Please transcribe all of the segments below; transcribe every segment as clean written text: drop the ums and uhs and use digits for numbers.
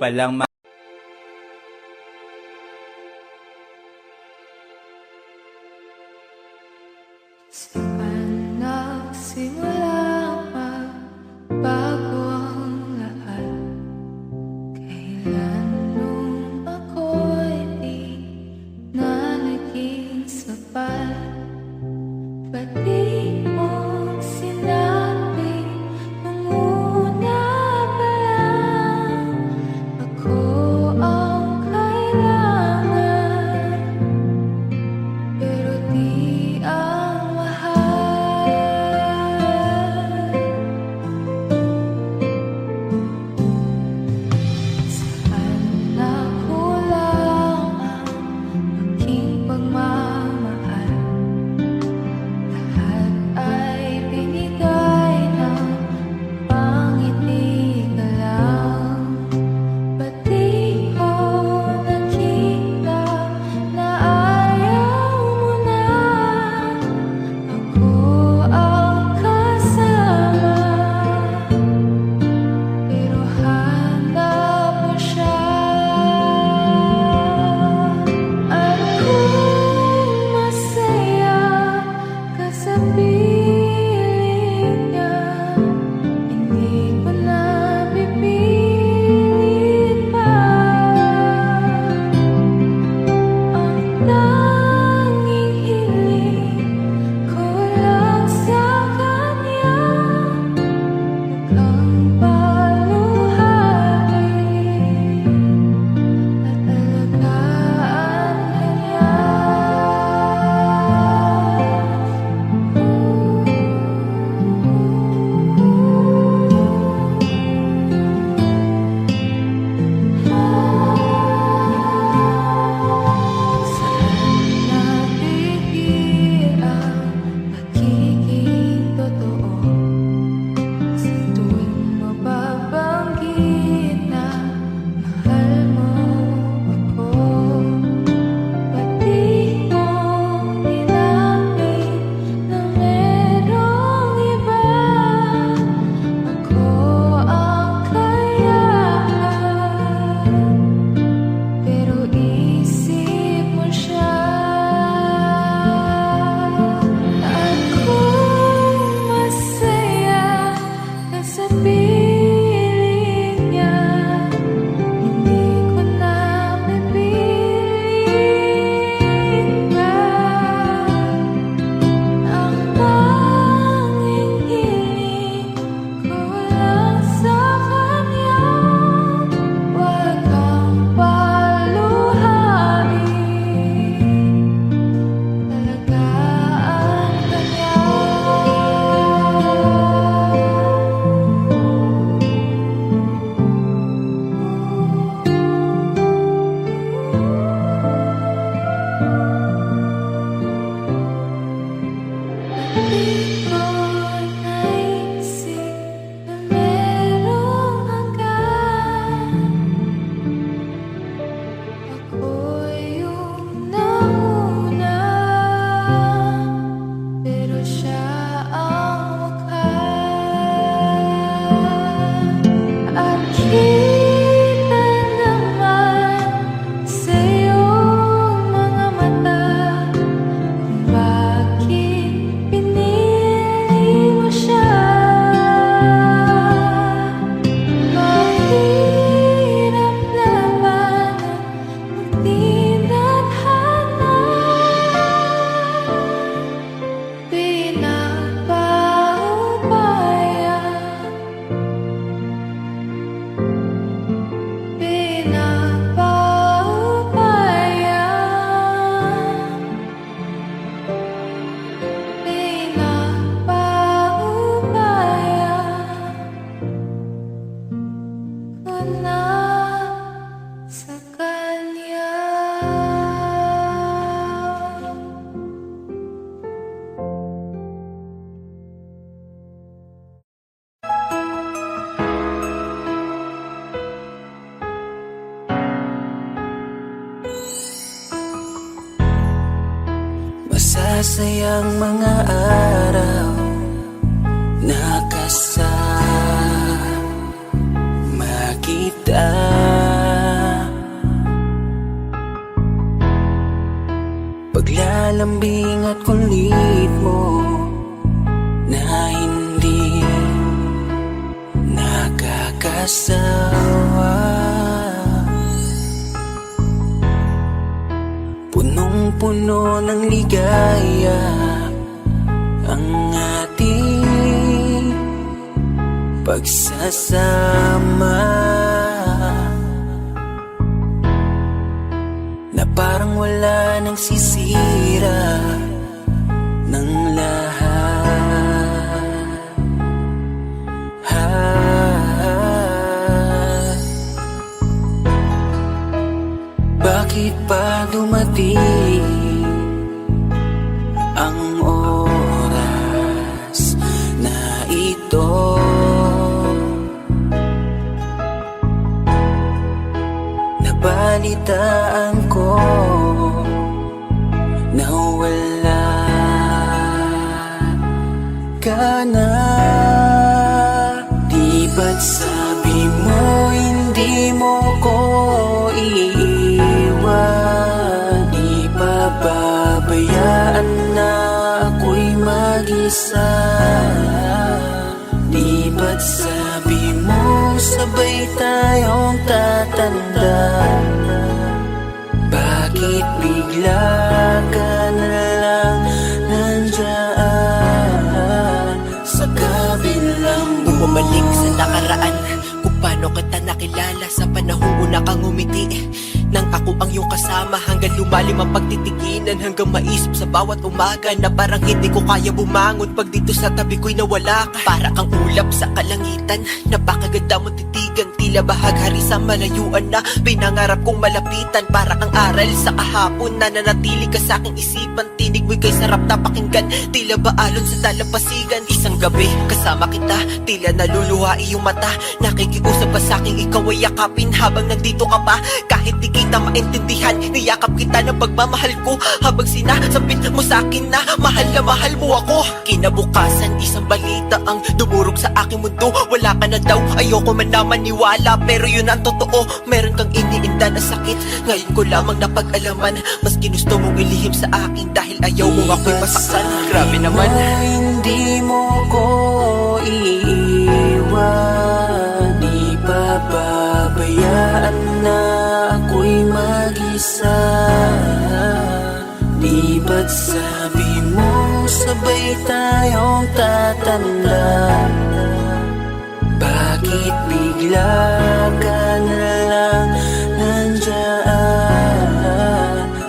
palang Saan nagsimula bago ang lahat? Kailan nung ako'y di na naging sapat? Ba't di mo sinabi nung una pa lang ako ang kailangan? Pero di ang mahal. Saan nakulang ang aking pagmamahal? Lahat ay binigay ng pangiti ka lang. Ba't di ko nakita na ayaw mo na ako ang kasama? Pero hanap mo siya. At kung masaya ka sa piling niya, hindi ko na pipilit pa. Ang tanging hiling ko lang sa kanya, mukhang paluhain at alagaan kanya. Saan natigil ang pagiging totoo? Sa tuwing mababanggit na mahal mo ako, ba't di mo nilapit na merong iba? Ako ang kayaan, pero isip mo siya. At kung masaya ka sa piling niya, hindi ko na pipilit pa. Ang tanging hiling ko lang sa kanya, wag kang paluhain, alagaan kanya. Di ko naisip na merong hanggan. Ako yung nauna, pero siya ang wakas. At kita naman sa iyong mga mata kung bakit pinili mo siya. Mahirap labanan kung di nadhana. Pinapaubaya, pinapaubaya, pinapaubaya ko na sa kanya. Masasayang mga araw na kasama kita. at kulit mo na hindi nakakasawa. Punong-puno ng ligaya ang ating pagsasama, na parang wala nang sisira ng lahat. Bakit pa dumating ang oras na ito? Nabalitaan ko na wala ka na. Di ba't sabi mo hindi mo ko iiwan? Di pa babayaan na ako'y mag-isa? Di ba't sabi mo sabay tayong tatanda? Bakit bigla ka na lang nandyan sa kabilang buhay? Bumalik sa nakaraan, kung paano kita nakilala sa panahong una kang umiti. Nang ako ang iyong kasama, hanggang lumalim ang pagtitiginan, hanggang maisip sa bawat umaga na parang hindi ko kaya bumangon pag dito sa tabi ko'y nawala ka. Para kang ulap sa kalangitan, napakaganda mo titigan, tila bahaghari sa malayuan na pinangarap kong malapitan. Para kang aral sa kahapon na nanatili ka sa aking isipan, tinig mo'y kay sarap na pakinggan, tila ba alon sa dalampasigan. Isang gabi kasama kita, tila naluluha iyong mata, nakikiusap ka sa aking ikaw ay yakapin habang nandito ka pa. Kahit di kita maintindihan, niyakap kita ng pagmamahal ko, habang sinasabit mo sa akin na mahal mo ako. Kinabukasan isang balita ang dumurog sa aking mundo, wala ka na daw, ayoko man na maniwala, pero yun ang totoo. Meron kang iniinda na sakit, ngayon ko lamang napag-alaman. Mas ginusto mong ilihim sa akin dahil ayaw mo ako'y masaktan. Grabe naman. Hindi mo ko iiwan, di pa babayaan na ako'y mag-isa. Di ba't sabi mo sabay tayong tatanda? Bakit bigla ka na lang nandyan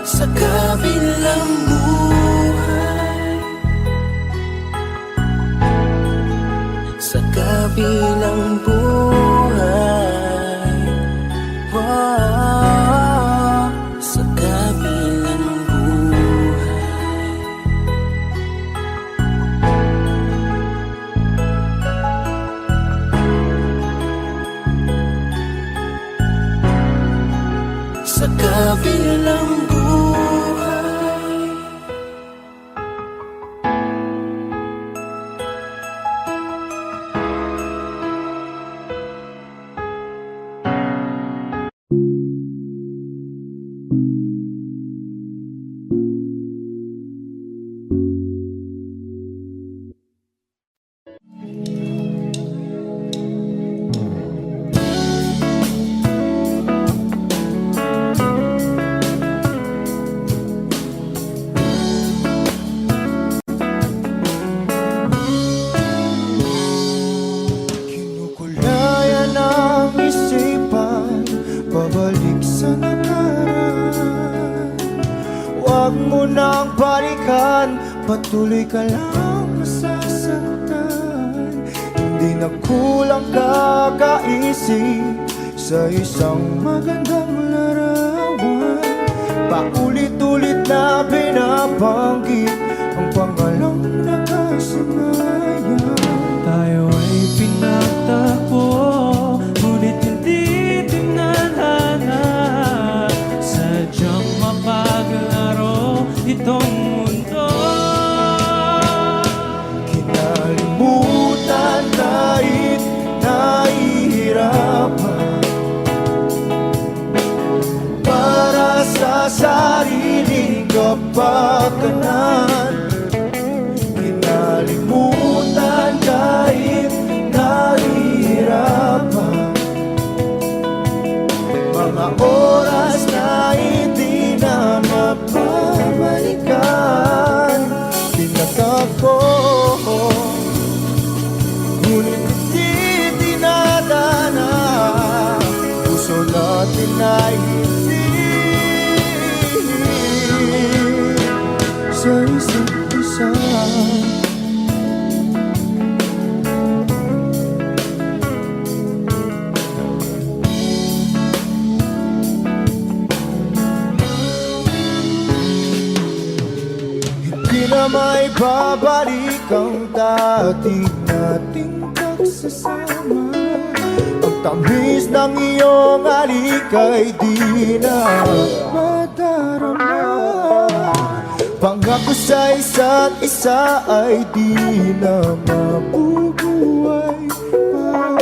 sa kabilang buhay? Sa kabilang buhay, wow, sa kabilang buhay. Sa kabilang buhay. Kinukulayan ang isipan, pabalik sa nakaraan. Huwag mo nang balikan, patuloy ka lang masasaktan. Hindi na kulang kakaisip sa isang magandang larawan. Paulit-ulit na binabanggit ang pangalang nakasanayan. Tayo ay pinagtagpo, ngunit hindi tinadhana. Sadyang mapaglaro itong mundo. Kinalimutan kahit nahihirapan, para sa sariling kapakanan. mga oras na hindi na mapabalikan. Tinatag ko, ngunit hindi dinadana. Puso natin ay hindi sa isa't isa. Hindi na may babalik ang dati nating pagsasama. Ang tamis ng iyong halik ay di na madarama. Pangako sa isa't isa ay di na mabubuhay pa.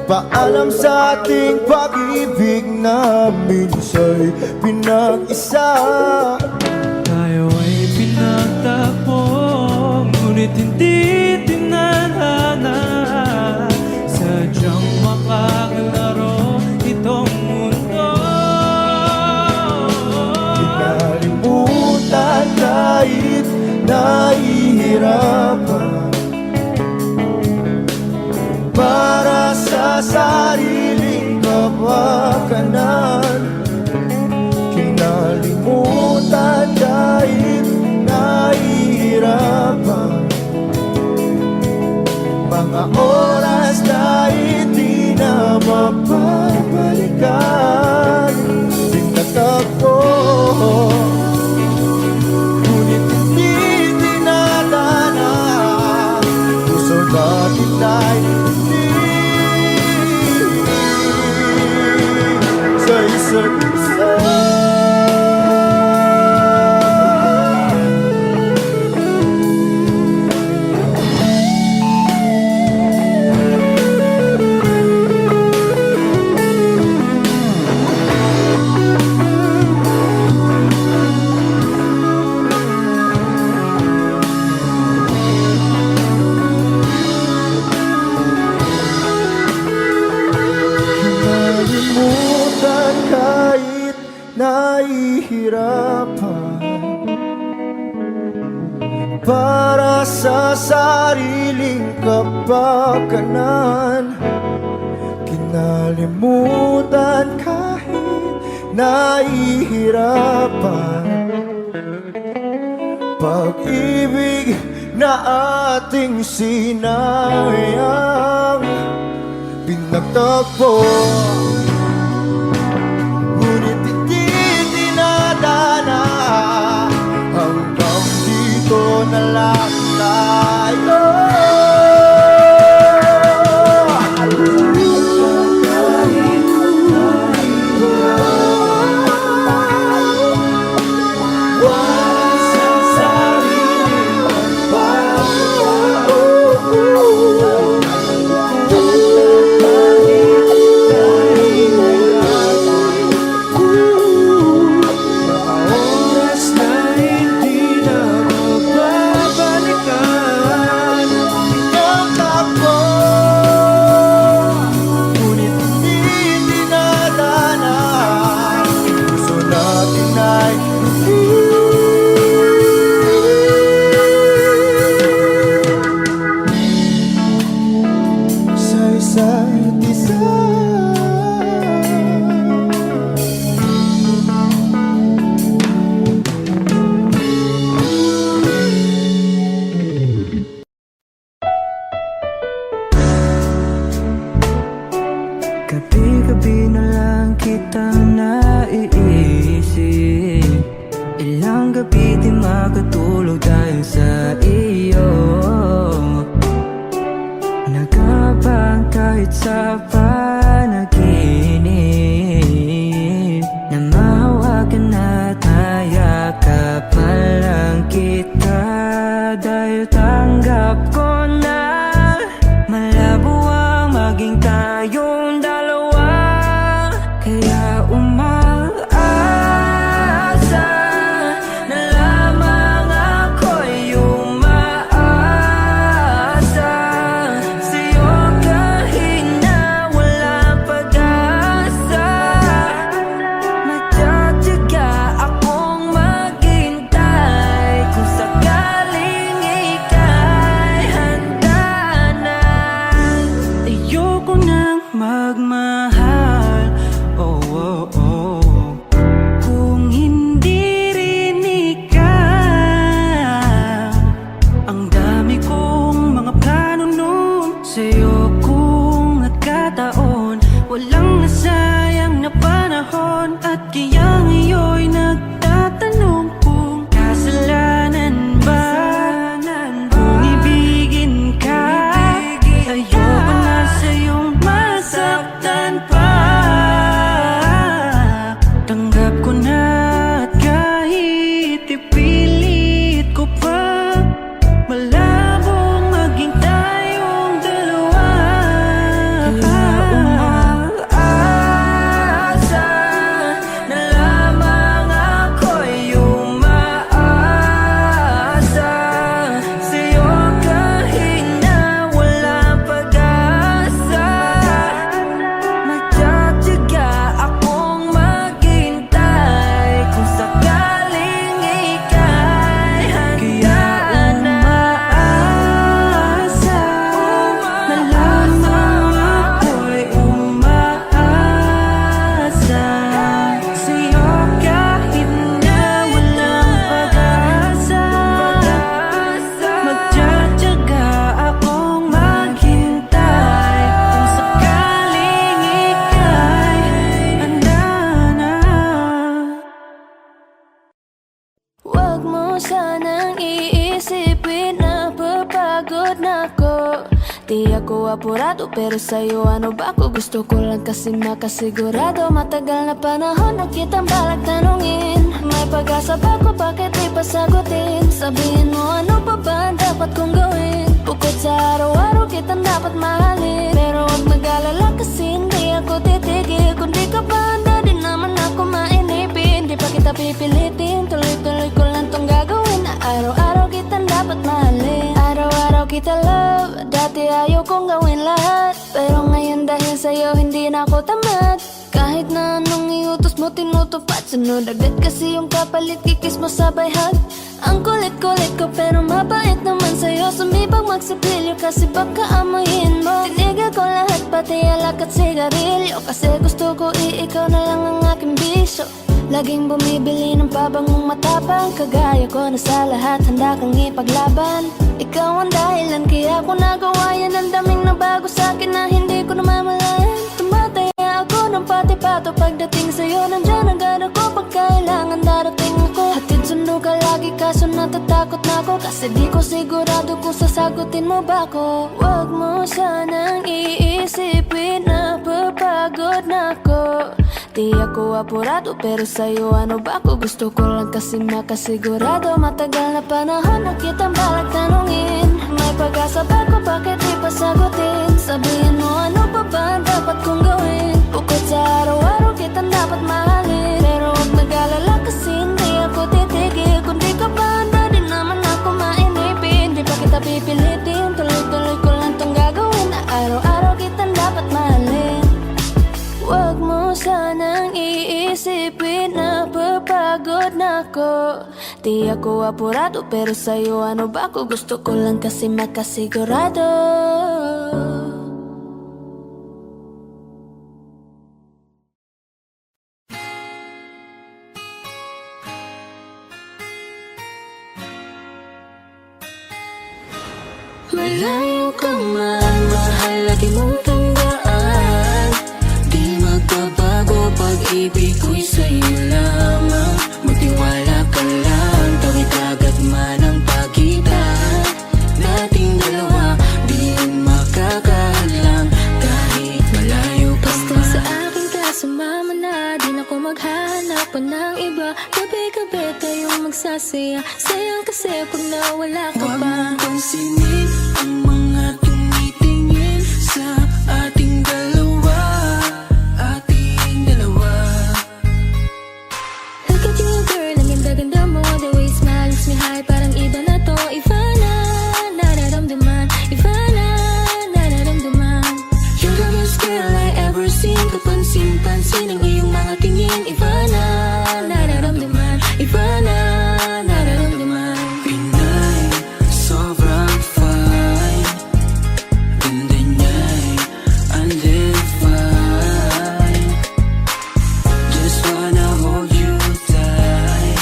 Paalam sa ating pag-ibig na minsa'y pinag-isa. Tayo ay pinagtagpo, ngunit hindi tinadhana. Sadyang makaglaro itong mundo. Kinalimutan kahit nahihirapan, para sa sariling kapakanan. Kinalimutan kahit nahihirapan, mga oras na hindi na mapabalikan. Tinatag ko, ngunit hindi dinadana. Puso natin ay hindi sa isa't isa. Kinalimutan kahit nahihirapan, para sa sariling kapakanan. Kinalimutan kahit nahihirapan, pag-ibig na ating sinayang. Pinagtagpo, ngunit hindi dinadana. Hanggang dito na lang tayo. sanang iisipin na papagod na ako. Di ako apurado pero sa'yo ano ba ako? Gusto ko lang kasi makasigurado. Matagal na panahon na kitang balak tanungin. May pag-asa ba ko, bakit di pa sagutin? Sabihin mo ano pa ba ang dapat kong gawin? Bukod sa araw-araw kitang dapat mahalin. Pero huwag mag-alala kasi hindi ako titigil. Kung di ka pa handa di naman ako mainipin. Di pa kita pipilitin, tuloy-tuloy ko lang tong gagawin. Na araw-araw kitang dapat mahalin. Araw-araw kita love, dati ayaw kong gawin lahat. Pero ngayon dahil sa'yo hindi na ako tamad. Kahit na anong iutos mo tinutupad. Sunod agad kasi yung kapalit, kikis mo sabay hug. Ang kulit-kulit ko pero mabait naman sa'yo. Sumibang magsipilyo kasi baka amoyin mo. Tinigil ko lahat pati alak at sigarilyo. Kasi gusto ko ikaw na lang ang aking bisyo. Laging bumibili ng pabangong matapang. Kagaya ko na sa lahat handa kang ipaglaban. Ikaw ang dahilan kaya ko nagawa yan. Ang daming nabago sa'kin na hindi ko namamalayan. Tumataya ako ng pati-pato pagdating sa'yo. Nandyan agad ako pag kailangan darating ako. Hatid sundo ka lagi kaso natatakot na ako. Kasi di ko sigurado kung sasagutin mo ba ako. Huwag mo sanang iisipin na papagod na ako. Di ako apurado pero sa'yo ano ba ako? Gusto ko lang kasi makasigurado. Matagal na panahon na kitang balak tanungin. May pag-asa ba ko, bakit di pa sagutin? Sabihin mo ano pa ba ang dapat kong gawin? Bukod sa araw-araw kitang dapat mahalin. Pero huwag mag-alala kasi hindi ako titigil. Kung di ka pa handa di naman ako mainipin. Di pa kita pipilitin, tuloy-tuloy ko lang tong gagawin. Na araw-araw kitang dapat mahalin. Huwag mo sanang iisipin na papagod na ako. Di ako apurado pero sa'yo ano ba ako? Gusto ko lang kasi makasigurado. Malayo ka man, mahal lagi mong tandaan. Di magbabago pag-ibig ko'y sa'yo lamang. Magtiwala ka lang, tawid agad man ang pagitan nating dalawa. Di yun makakahadlang kahit malayo ka Basta man. sa akin ka sumama na, di na ko maghanap pa ng iba. Gabi-gabi tayong magsasaya. Sayang kasi pag nawala ka Huwag pa. mong pansinin ang mga tumitingin sa ating dalawa. Ating dalawa. Look at you girl, ang ganda-ganda mo. The way you smile makes me high, parang iba na to. Iba na, nararamdaman. Iba na, nararamdaman. You're the best girl I ever seen. Kapansin-pansin ang iyong mga tingin. Iba na, nararamdaman. Iba na, nararamdaman. Pinay, sobrang fine. Ganda niya'y undefined. Just wanna hold you tight.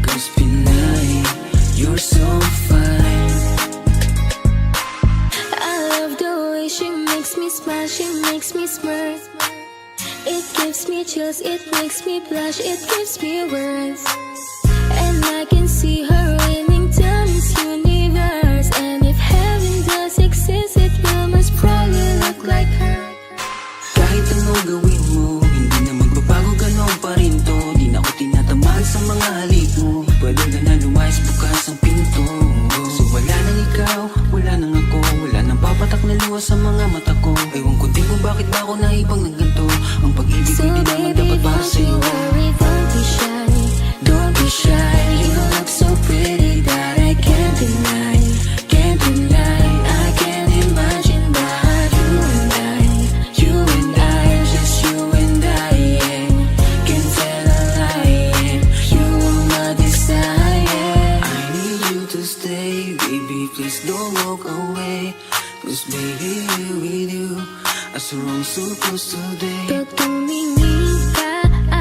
Cause Pinay, you're so fine. I love the way she makes me smile, she makes me smirk. It gives me chills, it makes me blush, it gives me words. And I can see her winning down this universe. And if heaven does exist, it will most probably look like her. Kahit ano gawin mo, hindi na magbabago, ganon pa rin to. Di na ako tinatamaan sa mga halik mo. Pwede ka na lumayas, bukas ang pinto. So wala nang ikaw, wala nang ako. Wala nang papatak na luha sa mga mata ko. Ewan ko din kung bakit ba ako naibang ng ganito. Ang pag-ibig So ko di naman baby, dapat para don't you sa'yo. worry, don't be shy. Don't be shy, you look so pretty that I can't deny. Can't deny, I can't imagine but you and I, just you and I, yeah. Can't tell a lie, yeah. You are my desire. I need you to stay, baby, please don't walk away. Cause baby, with you, I so wrong supposed today. Pag tumingin ka,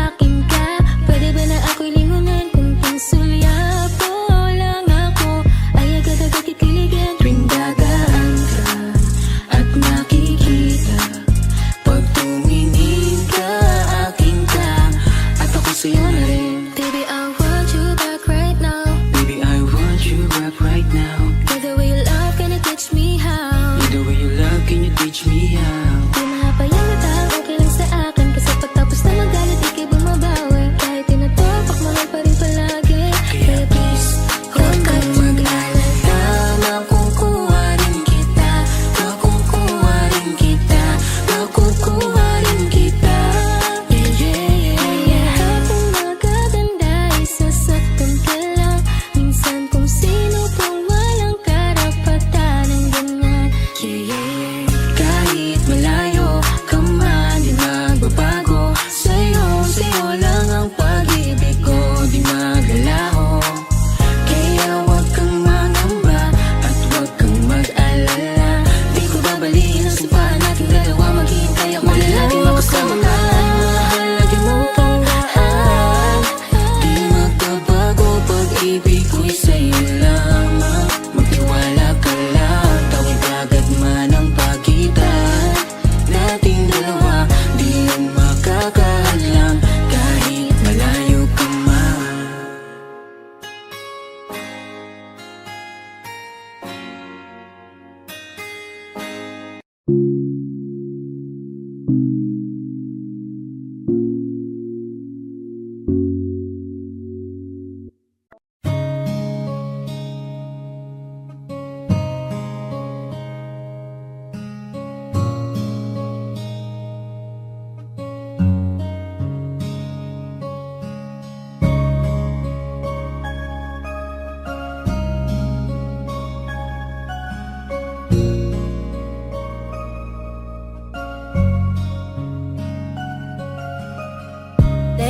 akin ka. Pwede ba na ako'y lingunan kung pangsulyapo lang ako? Ay agad-agad kikiligan tuwing dadaan ka At nakikita pag tumingin ka, akin ka. At ako sa'yo na rin. Baby, I want you back right now. Baby,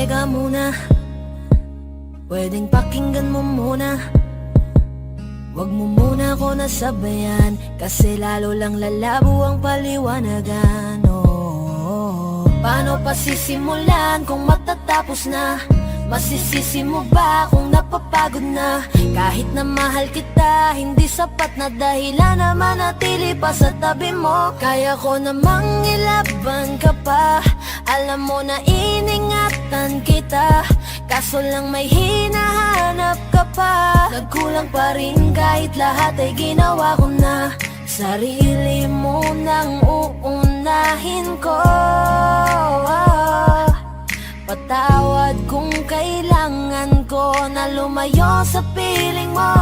Teka muna, pwedeng pakinggan mo muna. Wag mo muna ako nasabayan, kasi lalo lang lalabo ang paliwanagan. Oh, paano pa sisimulan kung matatapos na? Masisisi mo ba kung napapagod na? Kahit na mahal kita, hindi sapat na dahilan na manatili pa sa tabi mo. Kaya ko namang ilaban ka pa, alam mo na iningatan kita, kaso lang may hinahanap ka pa. Nagkulang pa rin kahit lahat ay ginawa ko na. Sarili mo nang uunahin ko. Patawad kung kailangan ko na lumayo sa piling mo.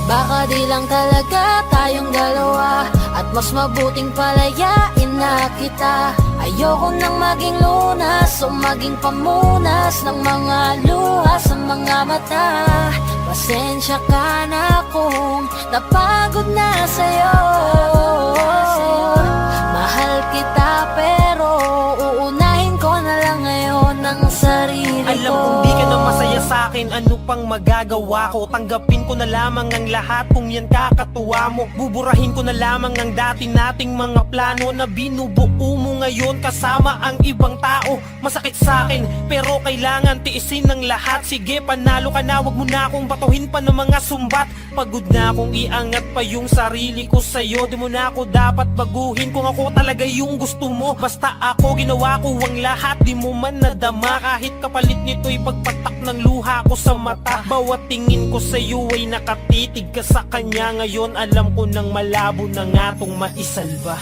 Baka di lang talaga tayong dalawa, at mas mabuting palayain na kita. Ayoko nang maging lunas o maging pamunas ng mga luha sa mga mata. Pasensya ka na kung napagod na sa'yo. Mahal kita pero uunahin ko na lang ngayon ang sarili ko. Alam kong di ka na masaya sa'kin, ano pang magagawa ko? Tanggapin ko na lamang ang lahat kung yan kakatuwa mo. Buburahin ko na lamang ang dati nating mga plano na binubuo mo ngayon kasama ang ibang tao. Masakit sa'kin pero kailangan tiisin ng lahat. Sige, panalo ka na, wag mo na akong batuhin pa ng mga sumbat. Pagod na akong iangat pa yung sarili ko sa'yo. Di mo na ako dapat baguhin kung ako talaga yung gusto mo. Basta ako ginawa ko ang lahat, di mo man nadama. Kahit kapalit nito'y pagpatak ng luha ko sa mata. Bawat tingin ko sa'yo ay nakatitig ka sa kanya. Ngayon alam ko nang malabo na nga tong maisalba.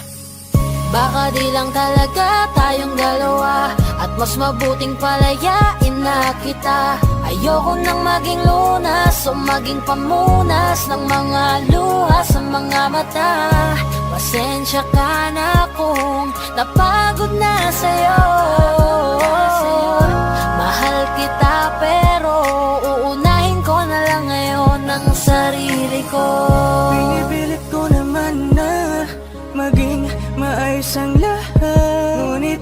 Baka di lang talaga tayong dalawa, at mas mabuting palayain na kita. Ayoko nang maging lunas o maging pamunas ng mga luha sa mga mata. Pasensya ka na kung napagod na sa'yo. Mahal kita pero uunahin ko na lang ngayon ang sarili ko. Pinipilit ko naman na maging maayos ang lahat, ngunit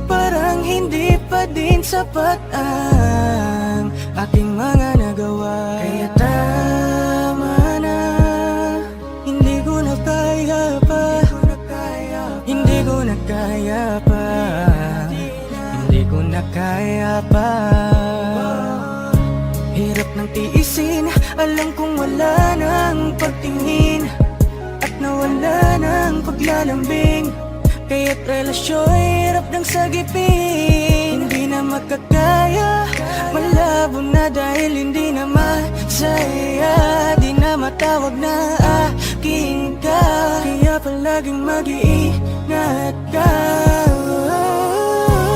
parang hindi pa din sapat ang aking mga nagawa. Kaya tama na, hindi ko na kaya pa, hindi ko na kaya pa, hindi ko na kaya pa. Hirap ng tiisin, alam kong wala nang pagtingin at nawala ng paglalambing. Kaya't relasyo'y hirap ng sagipin. Hindi na makakaya, malabo na dahil hindi na masaya. Di na matawag na akin ka, kaya palaging mag-iingat ka.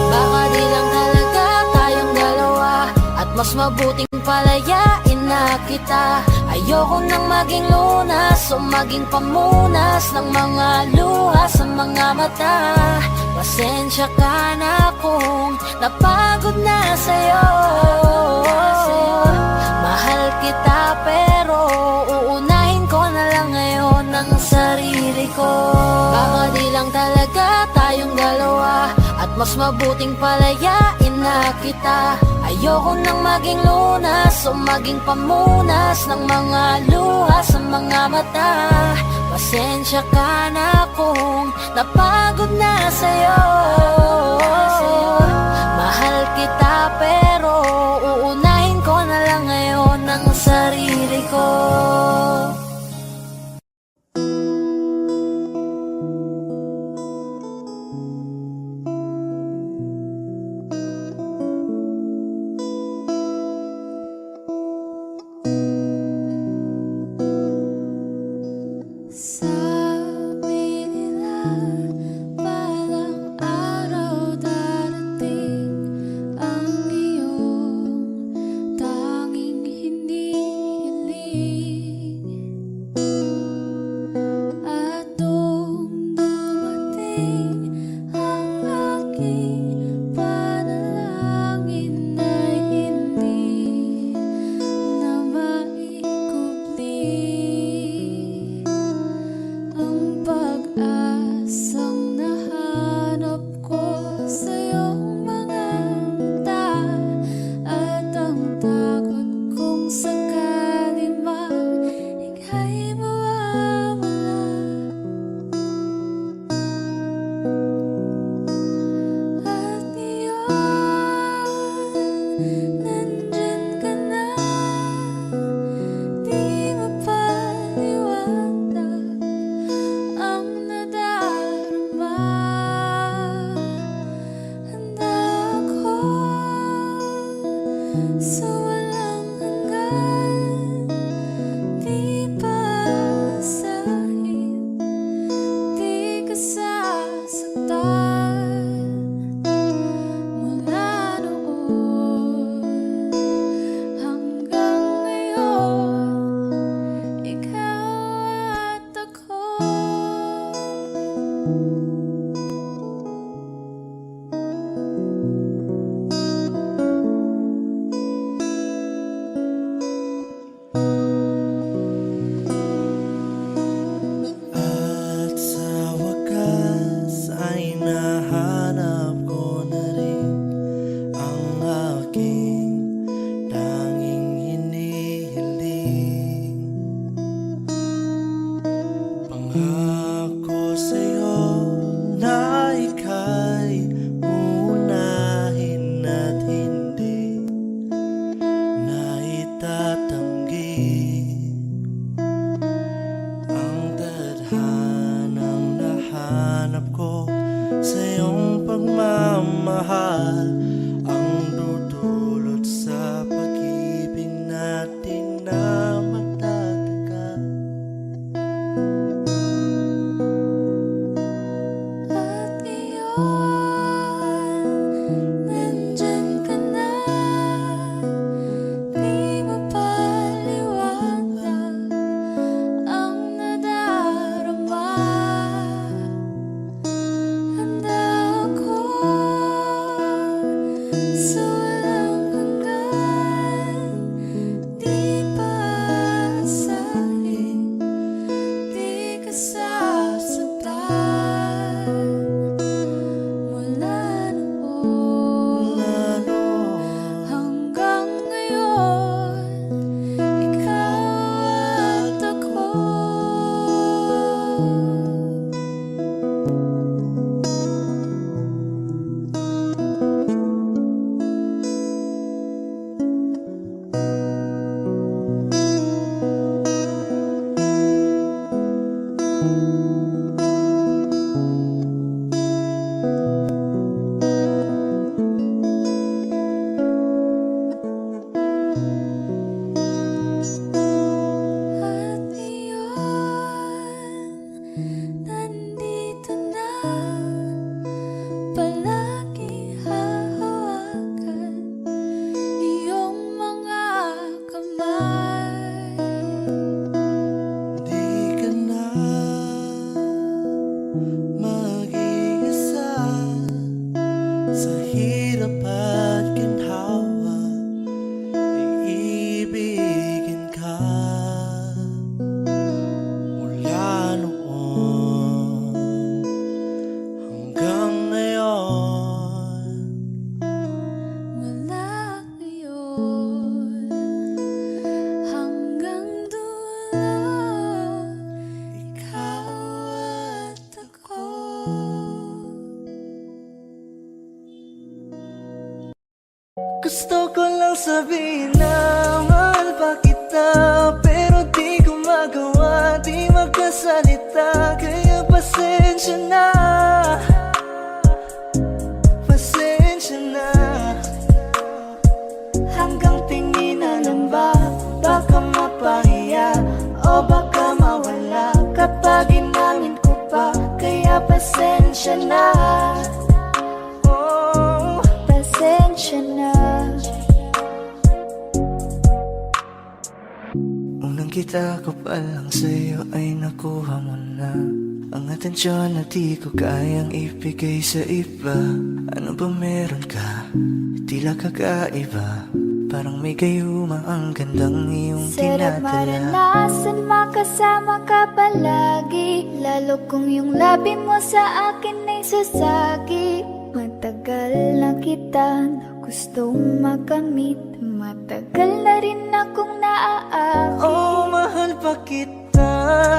Baka di lang talaga tayong dalawa, at mas mabuting palayain na kita. Ayoko nang maging lunas o maging pamunas ng mga luha sa mga mata. Pasensya ka na kung napagod na sa'yo. Mahal kita pero uunahin ko na lang ngayon ang sarili ko. Baka di lang talaga tayong dalawa, at mas mabuting palayain na kita. Ayoko nang maging lunas o maging pamunas ng mga luha sa mga mata. Pasensya ka na kung napagod na sa'yo. Mahal kita pero uunahin ko na lang ngayon ang sarili ko. Sabi nila, balang araw hirap at ginhawa ay ibigin ka. Mula noon hanggang ngayon, Mula ngayon hanggang dulo, ikaw at ako. Gusto ko lang sabihin na mahal pa kita, pero di ko magawa, di magkasalita. Kaya pasensya na, pasensya na. Hanggang tingin na lang ba, baka mapahiya o baka mawala kapag inamin ko pa. Kaya pasensya na, oh, pasensya na. Unang kita ko pa lang sa'yo ay nakuha mo na ang atensyon na di ko kayang ibigay sa iba. Ano ba meron ka? Tila kakaiba, parang may gayuma ang gandang iyong Sarap tinatala. maranasan, makasama ka palagi, lalo kung yung labi mo sa akin ay sasagi. Matagal na kita na gustong makamit, matagal na rin akong naaakit. Oh, mahal pa kita,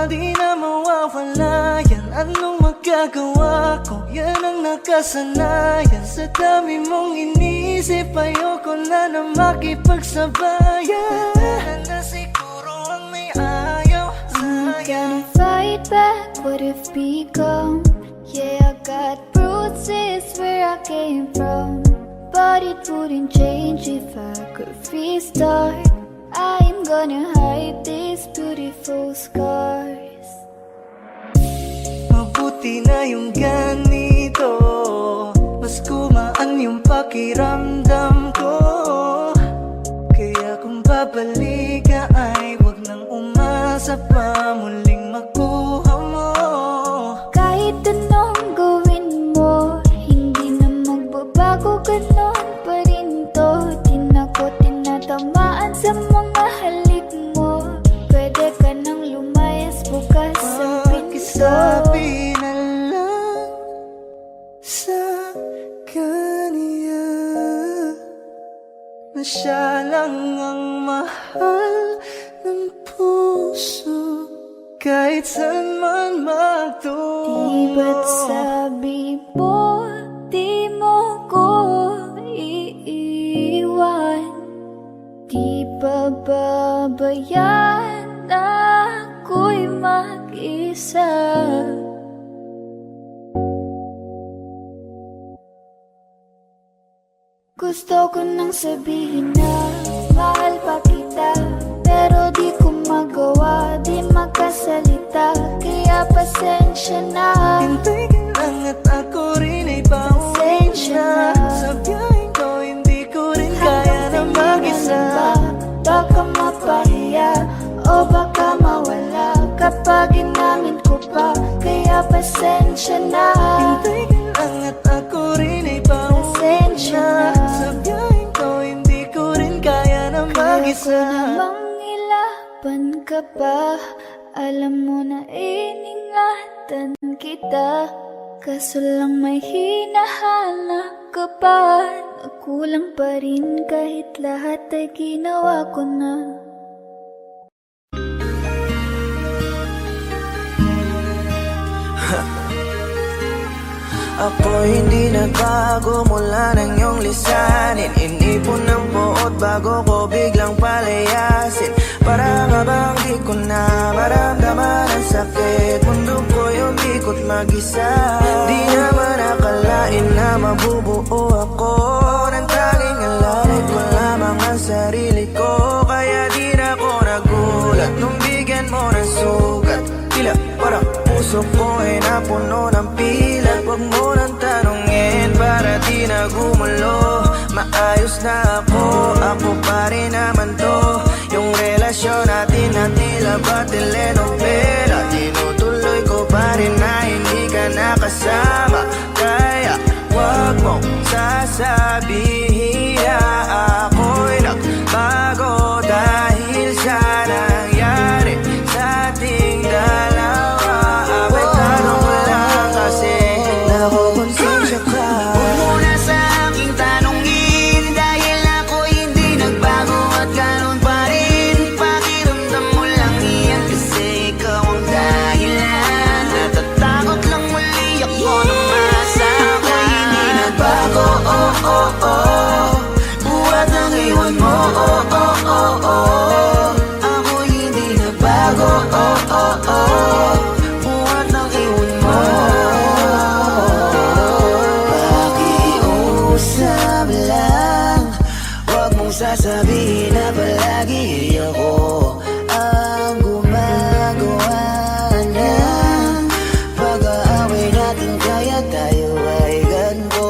di na mawawala yan. Anong magagawa ko? Yan ang nakasanayan. Sa dami mong inisip, ayoko na makipagsabayan. Wala na siguro ang may ayaw I'm sa'yo. gonna fight back what if become. Yeah, I got bruises where I came from, but it wouldn't change if I could restart. I'm gonna hide these beautiful scars. Mabuti na yung ganito, mas kumaan yung pakiramdam ko. Kaya kung babalik ka ay wag nang umasa pa muling makuha mo. Kahit anong gawin mo, hindi na magbabago, ganon pa rin to. Di na ko tinatamaan sa mga halik mo. Pwede ka nang lumayas, bukas ang pinto. Pakisabi na lang sa kanya na siya lang ang mahal ng puso, kahit saan man magtungo. Di ba't sabi mo, di mo ko iiwan? Di ba babayaan na ako'y mag-isa? Gusto ko nang sabihin na mahal pa kita, pero di ko magawa, di magkasalita. Kaya pasensya na, Hintay ka lang at ako rin ay pauwi pasensya na. na. Sa biyaheng ko hindi ko rin kaya na mag-isa. Baka mapahiya o baka mawala kapag inamin ko pa. Kaya pasensya na, Hintay ka lang at ako rin ay pauwi pasensya na. na. Sa biyaheng ko hindi ko rin kaya na Kaya ko mag-isa. namang ilaban ka pa, alam mo na iningatan kita. Kaso lang may hinahanap ka pa, nagkulang pa rin kahit lahat ay ginawa ko na. Ako hindi nagbago mula ng iyong lisanin. Inipon ng buot bago ko biglang palayasin. Para bang di ko na maramdaman ang sakit. Mundo ko'y umikot mag-isa. Di naman akalain na mabubuo ako ng tanging alalay ko lamang ang sarili ko. Kaya di na ako nagulat nung bigyan mo ng sugat. Tila parang puso ko ay napuno ng pilat. Huwag mo nang tanungin para di na gumulo. Maayos na ako pa rin naman to. Yung relasyon natin na tila ba telenovela. Tinutuloy ko pa rin na hindi ka nakasama. Kaya wag mong sasa sa bihira. Ako'y nagbago dahil sa nangyari sa ating dalawa. Apektado ko lang kasi nakukonsensya ka. Huwag mo na sa aking tanongin, dahil ako'y hindi nagbago at ganun pa rin. Pakiramdam mo lang iyan kasi ikaw ang dahilan. Natatakot lang muli ako na masa ako'y hindi nagbago. Oh, oh, oh. Buhat ang iwan mo. Oh, oh, oh, oh. Ako'y hindi nagbago. Oh, oh, oh. Buhat ang iwan mo. Pakiusap lang, huwag mong sasabihin na palagi ako ang gumagawa ng pag-aaway natin, kaya tayo ay ganito.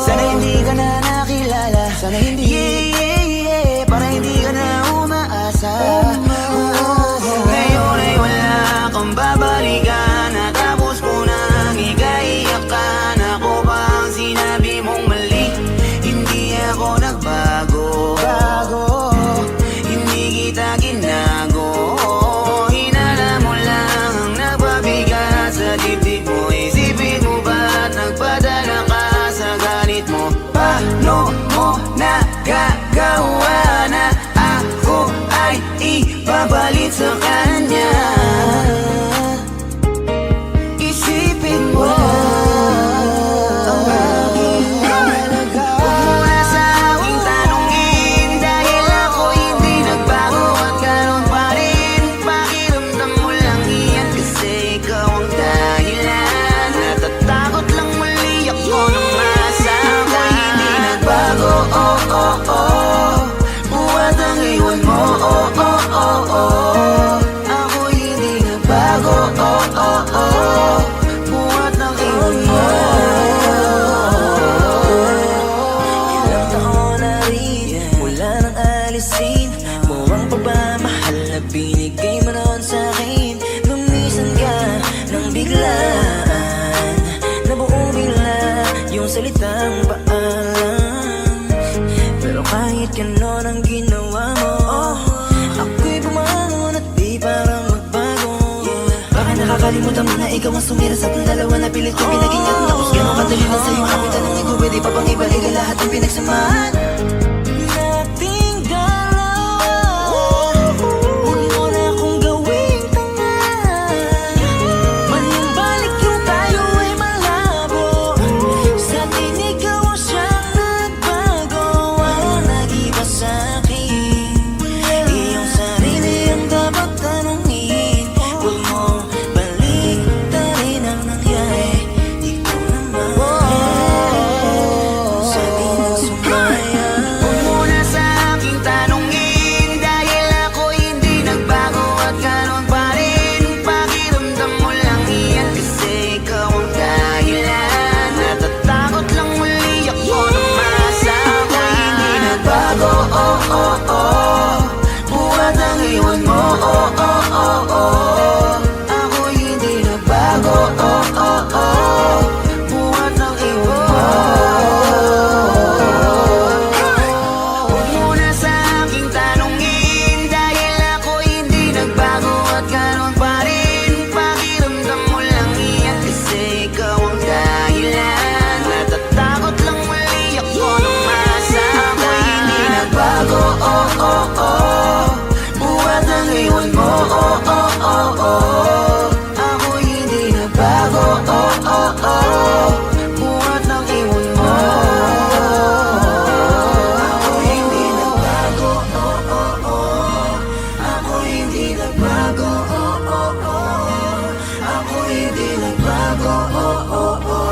Sana hindi ka na nakilala, sana hindi, para hindi ka na umaasa. Ngayon ay wala kang babalikan, natapos ko nang ikaiyakan. Ako ba ang sinabi mong mali? Hindi ako nagbago, hindi kita ginago. Hinala mo lang ang nagpabigat sa dibdib mo. Isipin mo ba't nagpadala ka sa galit mo? Paano mo nagagawa na ako ay ipapalit sa kanya? Isipin mo ang aking halaga. Huwag mo na sa aking tanongin, dahil ako hindi nagbago at ganun pa rin. Pakiramdam mo lang iyan kasi ikaw ang dahilan. Natatakot lang muli ako na masa ako'y hindi nagbago. Oh, oh, oh. Buhat ang iwan mo. Oh, oh, oh, oh. Ako'y hindi nagbago. Oh, oh, oh. Buhat ang iwan mo. Ilang taon na rin, wala nang alisin mo ang pagmamahal na binigay mo noon sa'kin. Lumisan ka ng biglaan, nabuong bigla yung salitang paalam. Pero kahit ganon ang ginawa mo, ako'y bumangon at di parang magbago. Baka nakakalimutan mo na ikaw ang sumira sa ating dalawa, na pilit ko pinagingat. Tapos ganon kadali na sa'yo kapitan ng ikaw, pwede pa bang ibalik ang lahat ng pinagsamahan nating dalawa? Huwag mo na akong gawing tanga, manumbalik yung tayo ay malabo. Sa atin ikaw ang siyang nagbago, walang nag-iba sa'kin. Iyong sarili ang dapat tanungin, huwag mo baliktarin ang nangyari. Ikaw naman sabi ng sumaya. Huwag mo na sa aking tanungin, dahil ako hindi nagbago at ganun pa rin. Pakiramdam mo lang iyan kasi ikaw ang dahilan. Natatakot lang muli ako na masa ako'y hindi nagbago. Oh, oh, oh. Buhat ang iwan mo. Oh, oh, oh, oh. Ako'y hindi nagbago. Oh, oh, oh. Buhat ang iwan mo. Huwag mo na sa aking tanongin, dahil ako hindi nagbago at ganun pa rin. Pakiramdam mo lang iyan kasi ikaw ang dahilan. Natatakot lang muli ako na masa ako'y hindi nagbago. Oh, oh, oh. Buhat ang iwan mo. Oh, oh, oh, oh. Ako'y hindi nagbago. Oh, oh, oh. Buhat ang iwan mo. Ako'y hindi nagbago. Oh, oh, oh. Ako'y hindi nagbago. Oh, oh, oh. Ako'y hindi nagbago. Oh, oh, oh.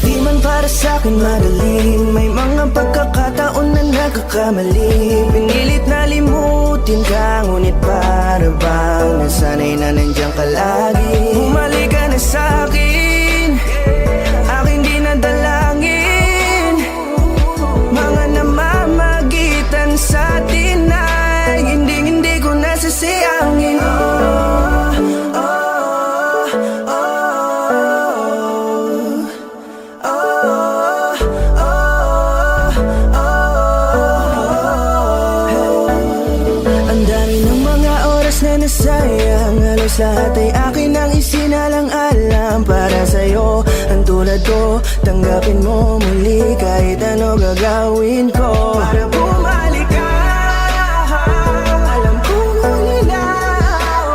Di man para sa'kin magaling, may mga pagkakataon na nagkakamali. Pinilit na limutin ka, ngunit para bang nasanay na nandiyan ka lagi. Bumalik ka na sa'kin, aking di nadalangin. Mga namamagitan sa atin ay hindi ko nasasayangin. Ang dami ng mga oras na nasayang, halos lahat ay akin ang isinalang-alam para sa'yo. Ang tulad ko, tanggapin mo muli kahit ano gagawin ko para bumalik ka. Alam kong nalalaw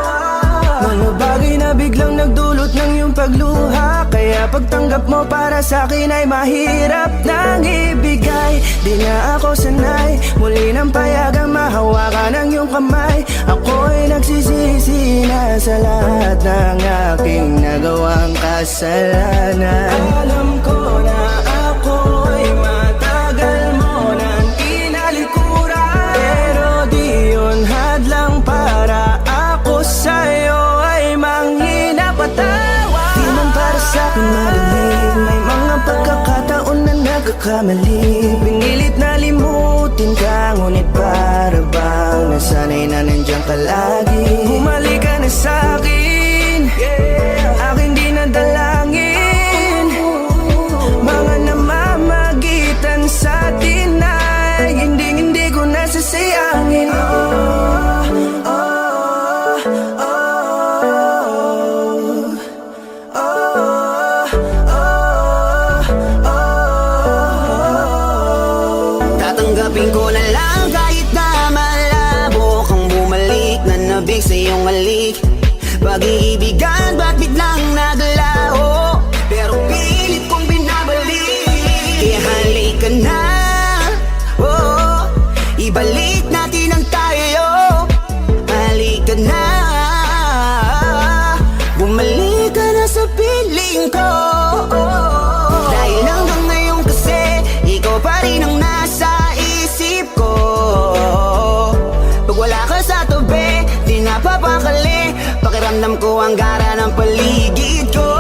mga bagay na biglang nagdulot ng iyong pagluha, kaya pagtanggap mo para sa'kin ay mahirap nang ibigay. Di na ako sanay, muli nang payagang mahawakan ang iyong kamay. Ako'y nagsisisi na sa lahat ng aking nagawang kasalanan. Alam ko na ako'y matagal mo nang kinalikuran, pero di yun hadlang para ako sa'yo ay manghina patawa. Di man para sa'kin madaling, may mga pagkakataon na nagkakamali. Pinilit na limutin ka, ngunit para bang nasanay na nandiyan ka lagi. Bumalik ka na sa'kin, aking di nadalangin. Mga namamagitan sa atin ay hindi ko nasasayangin. Tatanggapin ko na lang kahit na malabo kang bumalik na nabig sa iyong halik. Pag-iibigan ba't biglang naglaho, pero pilit kong binabalik. Kaya halika na, oh, ibalik natin ang tayo. Halika na, bumalik ka na sa piling ko. Dahil hanggang ngayon kasi ikaw pa rin ang nasa isip ko. Pag wala ka sa tabi, di napapakali. Pakiramdam ko ang gara ng paligid ko.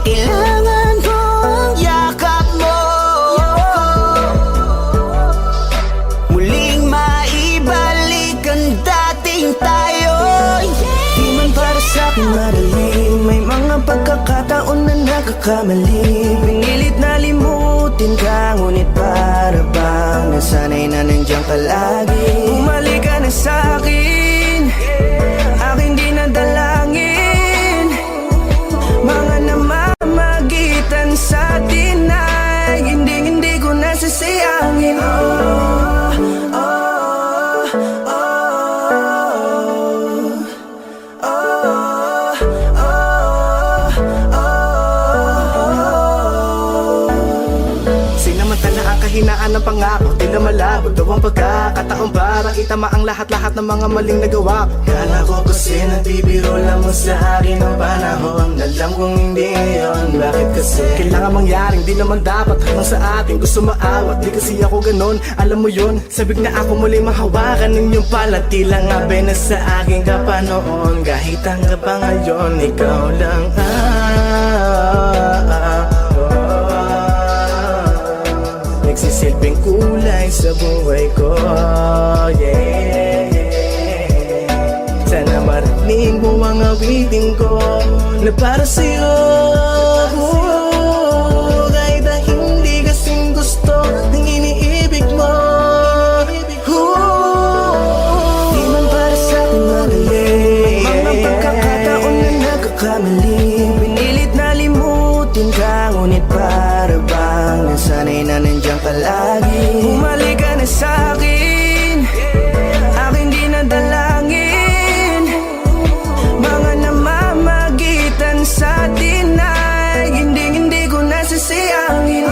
Kailangan ko ang yakap mo, muling maibalik ang dating tayo. Di man para sa'kin madali, may mga pagkakataon na nagkakamali. Pinilit na limutin ka, ngunit para bang nasanay na nandiyan ka lagi. Bumalik ka na sa'kin, aking di nadalangin. Mga namamagitan sa atin ay hindi ko nasasayangin. Sinamantala ang kahinaan ng pangako, di na malabo daw ang pagkakataon para itama ang lahat-lahat ng mga maling nagawa. Kala ko kasi nagbibiro lamang sa akin ang panahon. Alam kong hindi yun, bakit kasi kailangan mangyaring di naman dapat hanggang sa atin gusto maawat. Di kasi ako ganon, alam mo yun. Sabik na ako muli mahawakan ng iyong palad, tila nga na sa akin ka pa noon. Kahit hanggang pa ngayon, ikaw lang nagsisilbing kulay sa buhay ko, yeah. Sana marinig mo ang awitin ko na para sa'yo, kahit na hindi kasing gusto ng iniibig mo. Di man para sa'kin madali, mga pagkakataon na nagkakamali. Pinilit na limutin ka, ngunit para bang nasanay na nandiyan ka lagi. Bumalik ka na sa'kin, aking di nadalangin. Mga namamagitan sa atin ay hindi ko nasasayangin.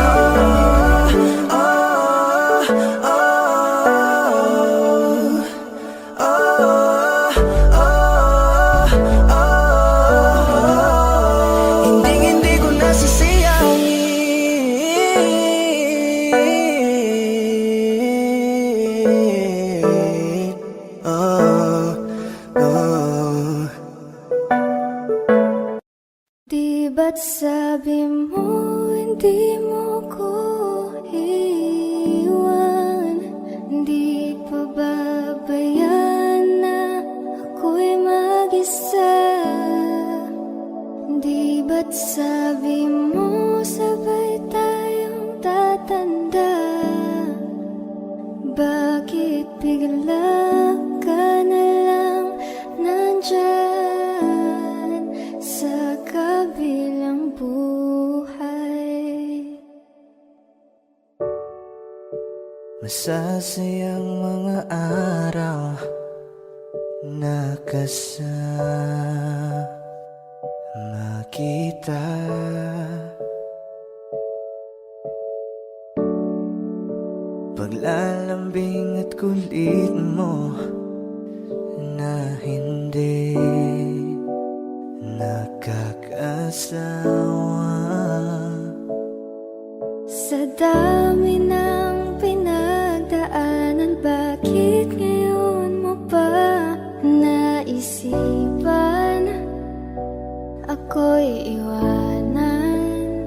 Hindi ko nasasayangin. Di ba't sabi mo hindi mo ko iwan? Di pa babayan na ako'y mag-isa? Di ba't sabi mo sabay tayong tatanda? Bakit bigla ka na lang nandyan sa kabilang buhay? Masasayang mga araw na kasama kita. Paglalambing at kulit mo na hindi nakakasawa. Sa dami ng pinagdaanan, bakit ngayon mo pa naisipan ako'y iwanan?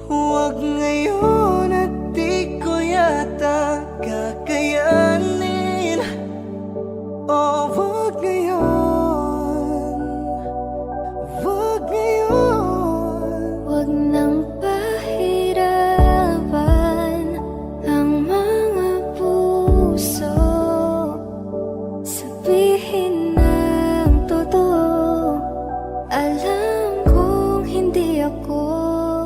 Huwag ngayon at di ko yata kakayanin. Oh, huwag ngayon, huwag ngayon. Huwag nang pahirapan ang mga puso. Sabihin ng totoo, alam kong hindi ako.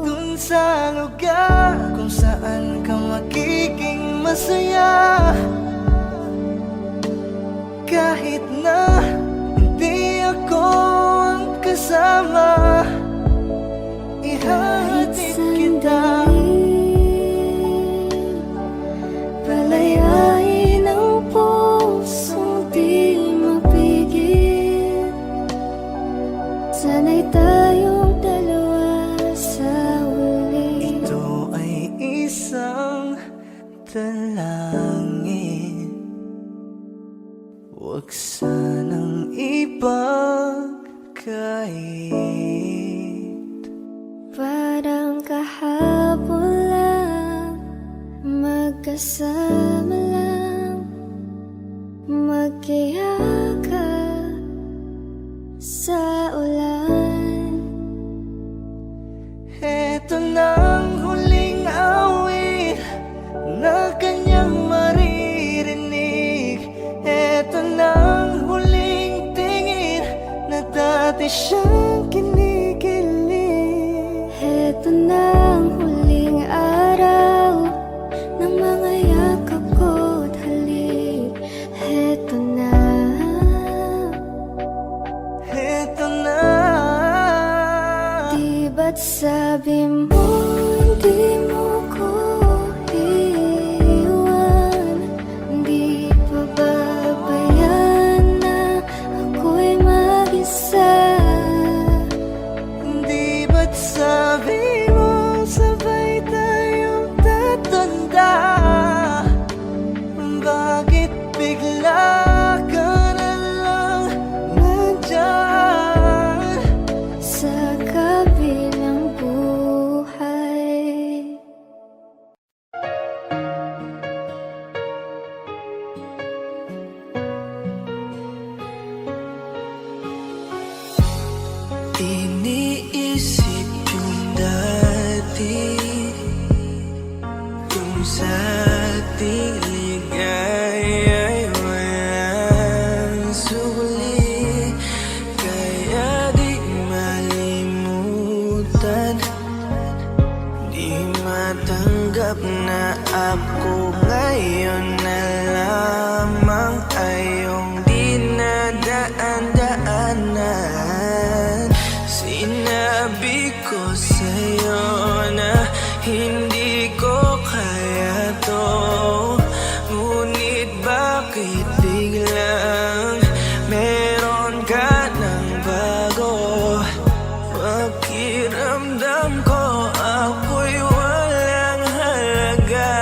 Dun sa lugar kung saan ka magiging masaya, kahit na hindi ako ang kasama, ihahatid kita. Palayain ang pusong di mapigil. Sana'y tayong dalawa sa huli. Ito ay isang dalangin, huwag sanang ipagkait. Parang kahapon lang, magkasama lang, magkayakap sa ulan. Eto nang huling awit na kanyang maririnig. Eto nang huling tingin na dati siyang kinikilig. Heto na ang huling araw ng mga yakap ko't halik. Heto na. Eto na. Di ba't sabi mo hindi mo ko iwan? Di pa babayan na ako'y mag-isa? Di ba't sabi mo sabay tayong tatanda? Bakit bigla ka na lang nandyan Sa kabilang buhay. Iniisip yung dati, kung sa ating ligaya'y walang sulit. Kaya di malimutan, di matanggap na ako ngayon na lamang ay iyong dinadaan-daanan. Sinabi ko sa'yo na hindi ko kaya to, ngunit bakit biglang meron ka ng bago? Pakiramdam ko ako'y walang halaga.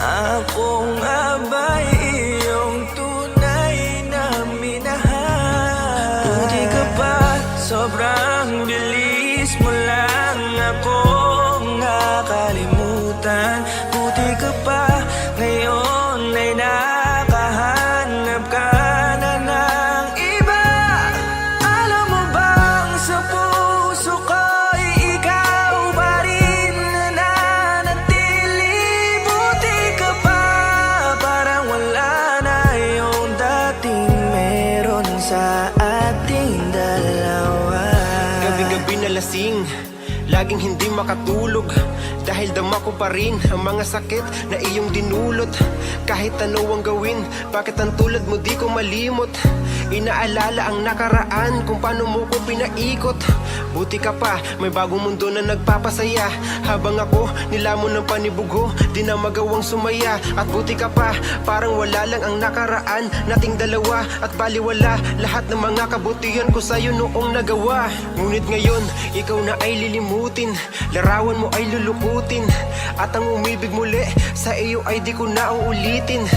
Ako nga ba'y iyong tunay na minahal? Buti ka pa sobrang bilis mo lang ako nakalimutan. Buti ka pa ngayon ay nakahanap ka na ng iba. Alam mo bang sa puso ko'y ikaw pa rin nananatili. Buti ka pa, parang wala na yung dating meron sa ating dalawa. Gabi-gabi na lasing, laging hindi makatulog, dahil dama ko pa rin ang mga sakit na iyong dinulot. Kahit ano ang gawin, bakit ang tulad mo di ko malimot? Inaalala ang nakaraan, kung paano mo ko pinaikot. Buti ka pa, may bagong mundo na nagpapasaya. Habang ako, nilamon ng panibugo, di na magawang sumaya. At buti ka pa, parang wala lang ang nakaraan nating dalawa. At baliwala lahat ng mga kabutihan ko sa'yo noong nagawa. Ngunit ngayon, ikaw na ay lilimutin, larawan mo ay lulukutin, at ang umibig muli sa iyo ay di ko na uulitin.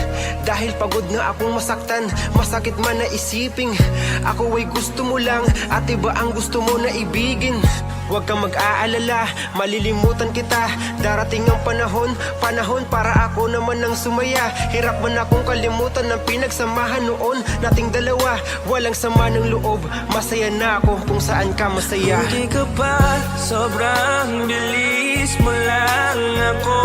Dahil pagod na akong masaktan, masakit man na isiping ako ay gusto mo lang at iba ang gusto mo na ibigin. Huwag kang mag-aalala, malilimutan kita. Darating ang panahon para ako naman ang sumaya. Hirap man akong kalimutan ng pinagsamahan noon nating dalawa. Walang sama ng loob, masaya na ako kung saan ka masaya. Buti ka pa, sobrang bilis mo lang ako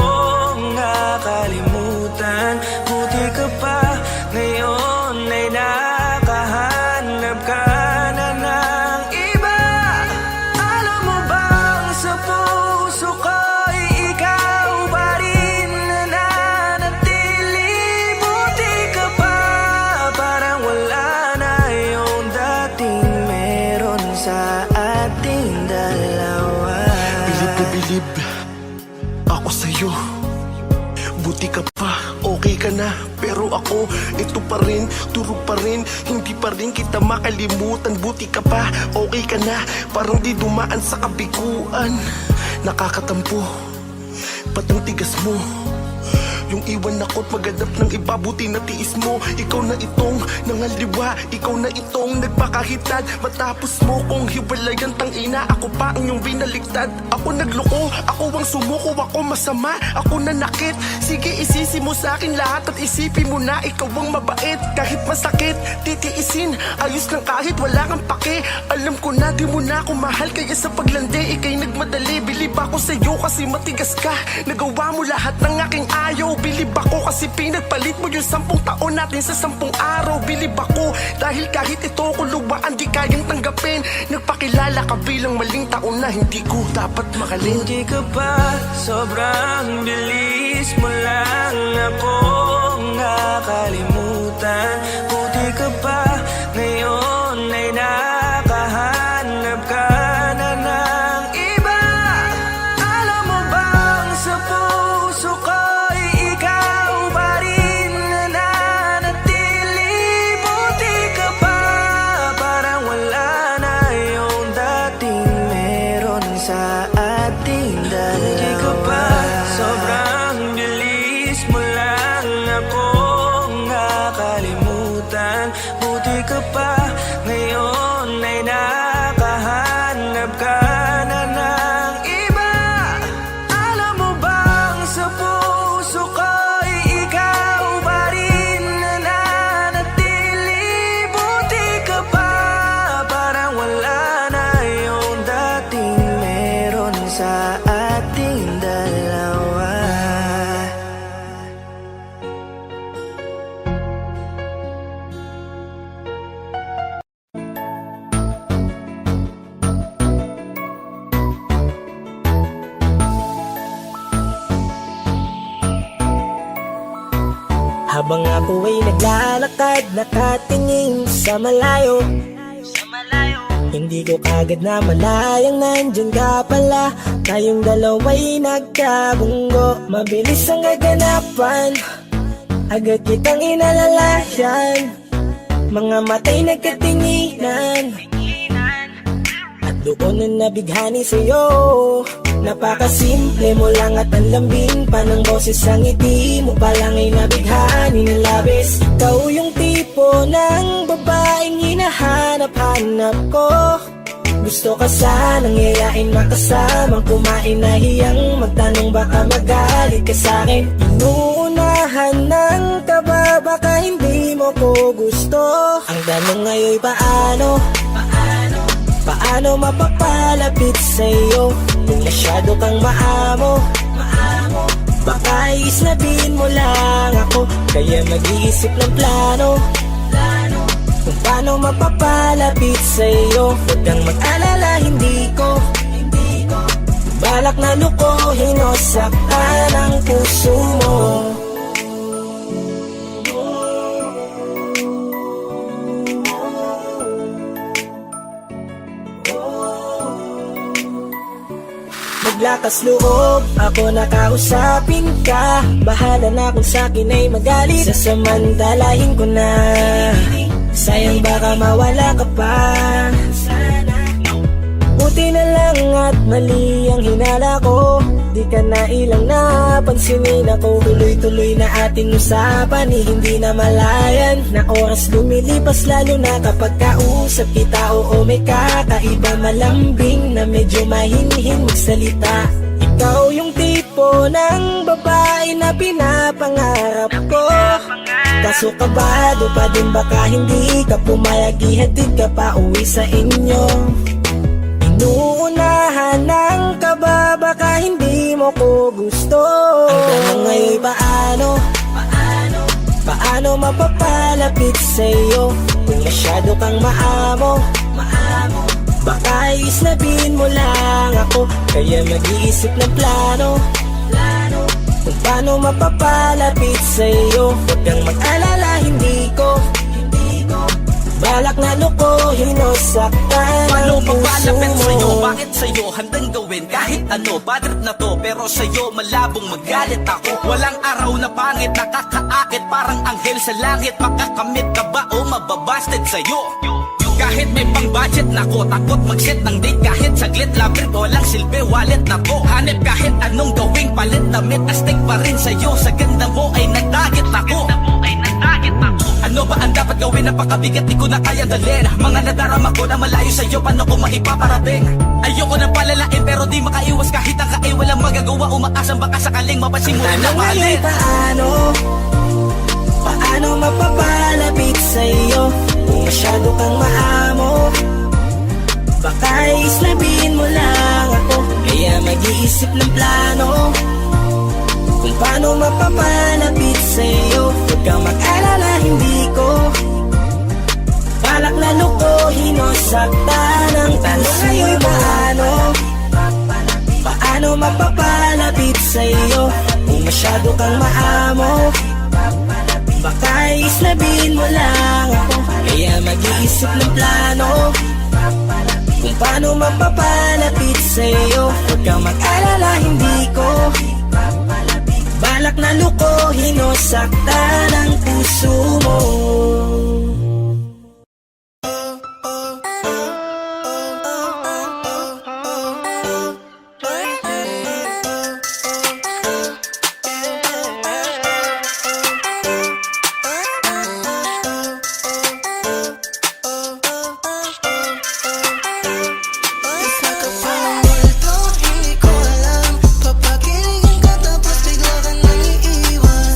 nakalimutan. Buti ka pa, ngayon ay nakahanap ka na ng iba. Alam mo bang sa puso ko'y ikaw pa rin nananatili. Buti ka pa, parang wala na yung dating meron sa ating dalawa. Bilib na bilib ako sa'yo. Buti ka pa, okay ka na. Pero ako, ito pa rin, turo pa rin, hindi pa rin kita makalimutan. Buti ka pa, okay ka na, parang di dumaan sa kabiguan. Nakakatampo, patang tigas mo. Yung iwan ako't maghanap ng iba, buti na tiis mo. Ikaw na itong nangaliwa, ikaw na itong nagpakahitad. Matapos mo kong hiwalayan, tangina, ako pa ang iyong binaligtad. Ako nagloko, ako ang sumuko, ako masama, ako nanakit. Sige, isisi mo sa akin lahat at isipin mo na ikaw ang mabait. Kahit masakit, titiisin, ayos lang kahit wala kang pake. Alam ko na di mo na ako mahal, kaya sa paglandi ikay nagmadali. Bilib ako sa'yo kasi matigas ka, nagawa mo lahat ng aking ayaw. Bilib ako kasi pinagpalit mo yung 10 taon natin sa 10 araw. Bilib ako dahil kahit ito kuluwaan di kayang tanggapin. Nagpakilala ka bilang maling taon na hindi ko dapat makalin. Buti ka pa, sobrang bilis mo lang ako nakalimutan. Buti ka pa, ngayon ay nakahanap ka na ng iba. Alam mo bang sa puso ko'y ikaw pa rin nananatili. Buti ka pa, parang wala na yung dating meron sa ating dalawa. Buti ka pa, sobrang bilis mo lang ako nakalimutan. Buti ka pa, ngayon ay nakahanap ka na ng iba. Alam mo bang sa puso ko'y ikaw pa rin nananatili. Buti ka pa, parang wala na yung dating meron sa ating dalawa. Habang ako ay naglalakad, nakatingin sa malayo, hindi ko kagad na malayang nandyan ka pala. Tayong dalawa'y nagkabunggo, mabilis ang gaganapan, agad kitang inalalayan. Mga mata'y nagkatinginan, at doon na nabighani sa'yo. Napakasimple mo lang at ang lambing pa ng boses, ang ngiti mo pa lang ay nabighani ng labis. Ikaw yung tipo ng babaeng hinahanap-hanap ko. gusto ka sanang yayain makasamang kumain na hiyang magtanong baka magalit ka sa'kin. Inuunahan ng kaba baka hindi mo ko gusto. Ang tanong ngayon paano? Paano mapapalapit sa'yo kung masyado kang maamo? Baka isnabin mo lang ako, kaya mag-iisip ng plano kung paano mapapalapit sa'yo. Huwag kang mag-alala, hindi ko balak na lukohin o saktan ang puso mo. Maglakas loob, ako nakausapin ka. Bahala na kung sa'kin ay magalit, sasamantalahin ko na. Sayang baka mawala ka pa. Buti na lang at mali ang hinala ko, di ka na ilang napansinin ako. Tuloy-tuloy na ating usapan, hindi na malayan. Na oras lumilipas lalo na kapag kausap kita. Oo, may kakaiba, malambing na medyo mahinhin magsalita. Ikaw yung tipo ng babae na pinapangarap ko. Kaso kabado pa din baka hindi ka pumayag, ihatid ka pa uwi sa inyo. Inuunahan ng kaba baka hindi mo ko gusto. Ang tanong ngayon paano? Paano mapapalapit sa'yo kung masyado kang maamo? Baka isnabin mo lang ako, kaya mag-iisip ng plano kung paano mapapalapit sa'yo. Huwag kang mag-alala, hindi ko balak na lukohin o saktan Paano ang puso papalapit sa'yo? mo. Bakit sa'yo handang gawin kahit ano? Bad trip na to pero sa'yo malabong magalit ako. Walang araw na pangit, nakakaakit parang anghel sa langit. Makakamit ka ba o mababasted sa'yo? Kahit may pang budget na ko, takot mag-set ng date kahit saglit. Labrit, walang silbi, wallet na to. Hanip kahit anong gawing palit, damit astig pa rin sa'yo. Sa ganda mo ay nagdagit ako. Ano ba ang dapat gawin? Napakabigat, di ko na kaya dalhin. Mga nadarama ko na malayo sa'yo, paano ko maipaparating? Ayoko na palalain pero di makaiwas kahit ang kain. Walang magagawa, umaasang baka sakaling mapansin mo rin na Tanong mahalin. ngayon paano mapapalapit sa'yo kung masyado kang maamo? Baka islabin mo lang ako, kaya mag-iisip ng plano kung paano mapapalapit sa'yo. Huwag kang mag-alala, hindi ko balak na lukohin o saktan ang tanong ngayon paano mapapalapit sa'yo kung masyado kang maamo? Baka islabin mo lang ako, kaya mag-iisip ng plano kung paano mapapalapit sa'yo. Huwag kang mag-alala, hindi ko balak na lukohin o saktan ang puso mo.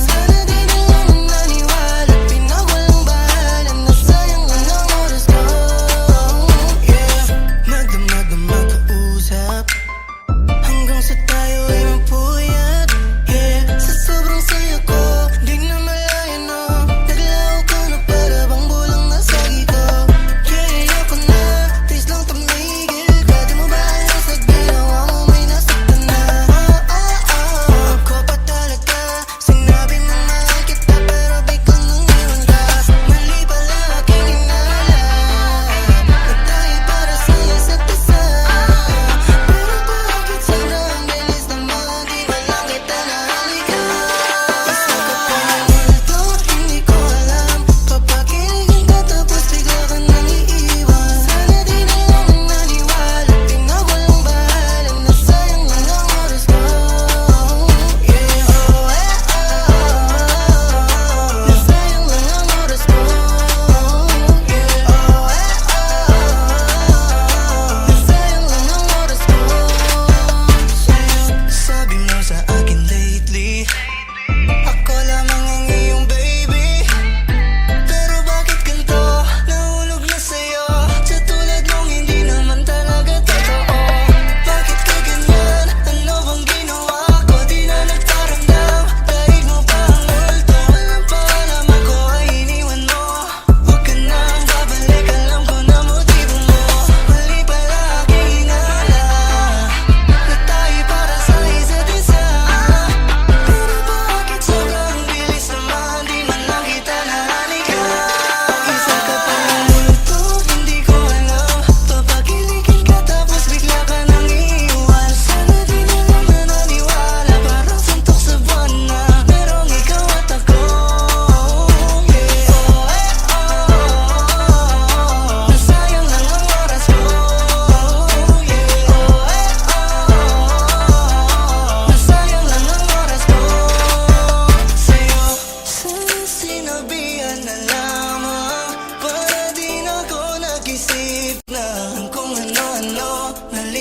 Sana di na lang naniwala, pinawalang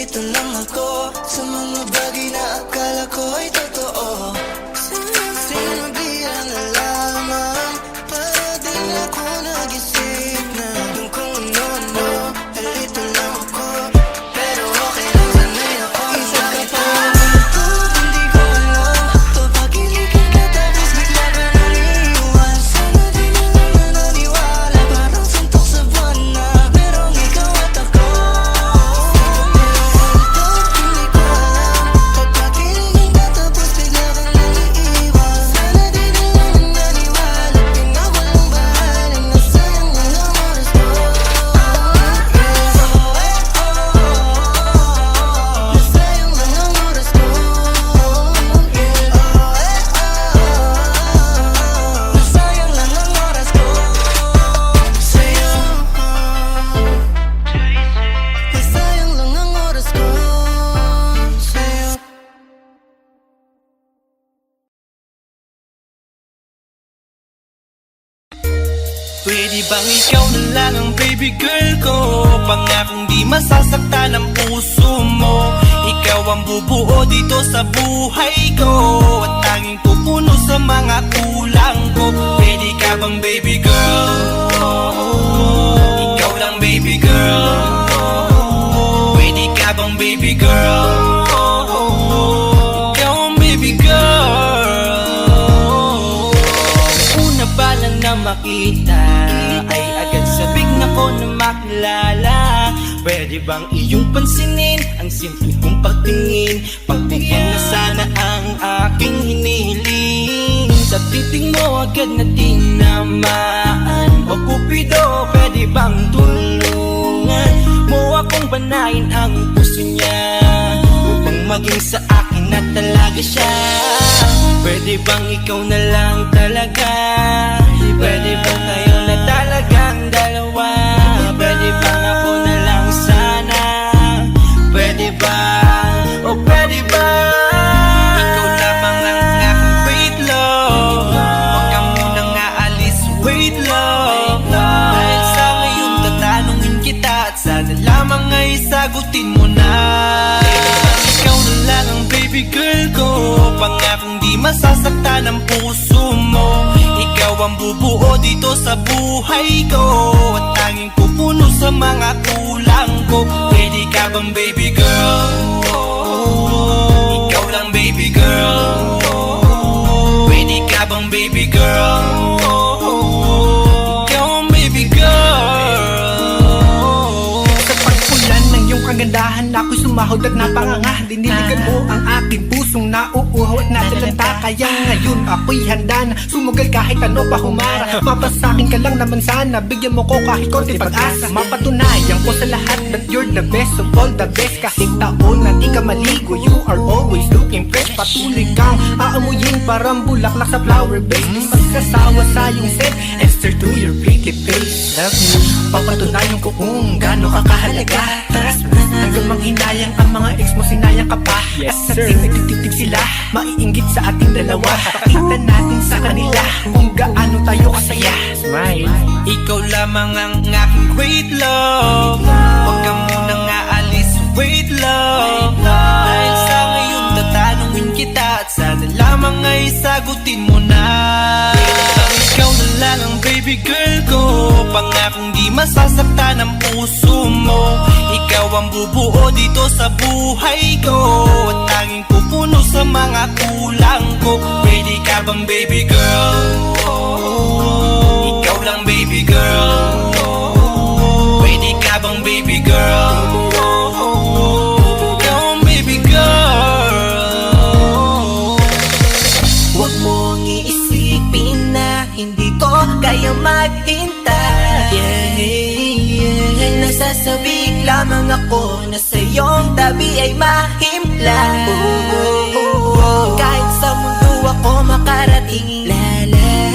nalilito lang ako sa mga bagay na akala ko ay totoo. Sinabihan na lamang para din ako nag-isip na kung ano-ano. Nalilito lang ako, pero okay lang, sanay ako. Isa ka pa ito, hindi ko alam. Papakilikin ka tapos bigla ka naniwan. Sana di na lang nananiwala, parang suntok sa buwan na merong ikaw at ako. Hindi ko alam, papakilikin ka tapos bigla ka naniwan. Sana di na lang nananiwala, pinawalang bahala na sayang na lang oras ko. Nasayang na lang oras ko. Nasayang na lang oras ko sa'yo. Nasayang lang ang oras ko sa'yo. Pwede bang ikaw na lang ang baby girl ko? Pangakong di masasaktan ang puso mo. Ikaw ang bubuo dito sa buhay ko, at tanging pupuno sa mga kulang ko. Pwede ka bang baby girl? Ikaw lang baby girl. Pwede ka bang baby girl? Ikaw ang baby girl. Una pa lang na makita ay agad sabik na ko na makilala. Pwede bang iyong pansinin ang simple kong pagtingin? Pagbigyan na sana ang aking hinihiling. Sa titing mo agad na tinamaan. O Cupido, pwede bang tulungan mo akong banayin ang puso niya, upang maging sa akin na talaga siya? Pwede bang ikaw na lang talaga? Pwede bang tayo na talagang dalawa? Pwede bang ako na lang sana? Pwede ba? O pwede ba? Ikaw lamang ang aking wait love. Huwag ka munang aalis, wait love. Dahil sa ngayon tatanungin kita, at sana lamang ay sagutin mo na. Ikaw na lang ang baby girl ko, pangakong di masasaktan ang puso mo. Ikaw ang bubuo dito sa buhay ko, at tanging pupuno sa mga kulang ko. Pwede ka bang baby girl? Ikaw lang baby girl. Pwede ka bang baby girl? Ikaw ang baby girl. Sa pagpulan ng iyong kagandahan, ako'y sumahod at napanganga. Diniligan mo ang aking pusong nauuhaw at natalanta. Kaya ngayon ako'y handa na sumugal kahit ano pa humara. Mapasakin ka lang naman sana, bigyan mo ko kahit konti pag-asa. Mapatunayan ko sa lahat that you're the best of all the best. Kahit taon na di ka maligo, you are always looking fresh. Patuloy kang aamuyin parang bulaklak sa flower base. Di magsasawa sa iyong set and stare to your pretty face. Love you, papatunayan ko kung gaano ka kahalaga. Hanggang manghinayang ang mga ex mo, sinayang ka pa. At sa nagtitig sila, maiinggit sa ating dalawa. Pakita natin sa kanila kung gaano tayo kasaya. Smile. Ikaw lamang ang aking great love. Huwag ka munang aalis, wait love. Dahil sa ngayon tatanungin kita, at sana lamang ay sagutin mo na. Ikaw na lang ang baby girl ko, pangakong di masasaktan ang puso mo. Ikaw ang bubuo dito sa buhay ko, at tanging pupuno sa mga kulang ko. Pwede ka bang baby girl? Ikaw lang baby girl. Pwede ka bang baby girl? Ikaw ang baby girl. Huwag mong iisipin na hindi ko kaya maghintay. Nasasabik lamang ako na sa iyong tabi ay mahimpla. Kahit sa mundo ako makarating,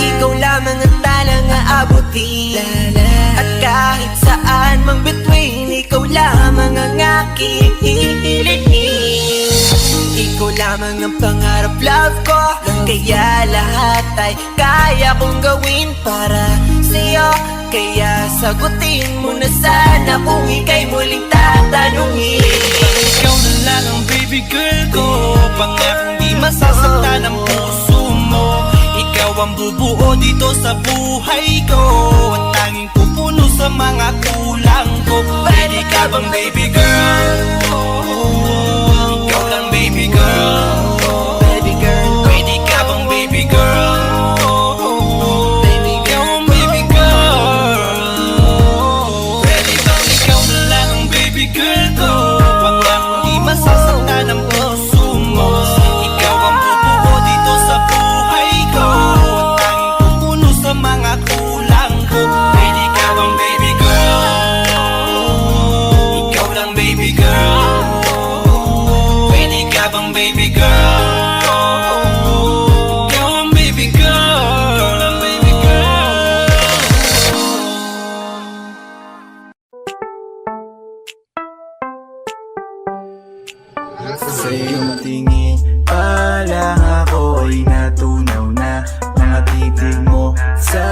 ikaw lamang ang talang aabutin. At kahit saan mang between, ikaw lamang ang aking hihilihin. Ikaw lamang ang pangarap, love ko. Kaya lahat ay kaya kong gawin para sa'yo. Kaya sagutin mo na sana kung ika'y muling tatanungin. baby girl ko. Pangakong di masasaktan ang puso mo. Ikaw ang bubuo dito sa buhay ko, at tanging pupuno sa mga kulang ko. Pwede ka bang baby girl? Ikaw lang baby girl. Baby girl. Pwede ka bang baby girl? Baby girl, baby girl. Pwede bang ikaw na lang ang baby girl ko? Pangakong di masasaktan ang puso mo. Ikaw ang bubuo dito sa buhay ko, at tanging pupuno sa mga kulang ko. Pwede ka bang baby girl? Ikaw lang baby girl. Pwede ka bang baby girl? Ikaw ang baby girl, ang baby girl. Sa iyong tingin pa lang ako ay natunaw na. Mga titig mo sa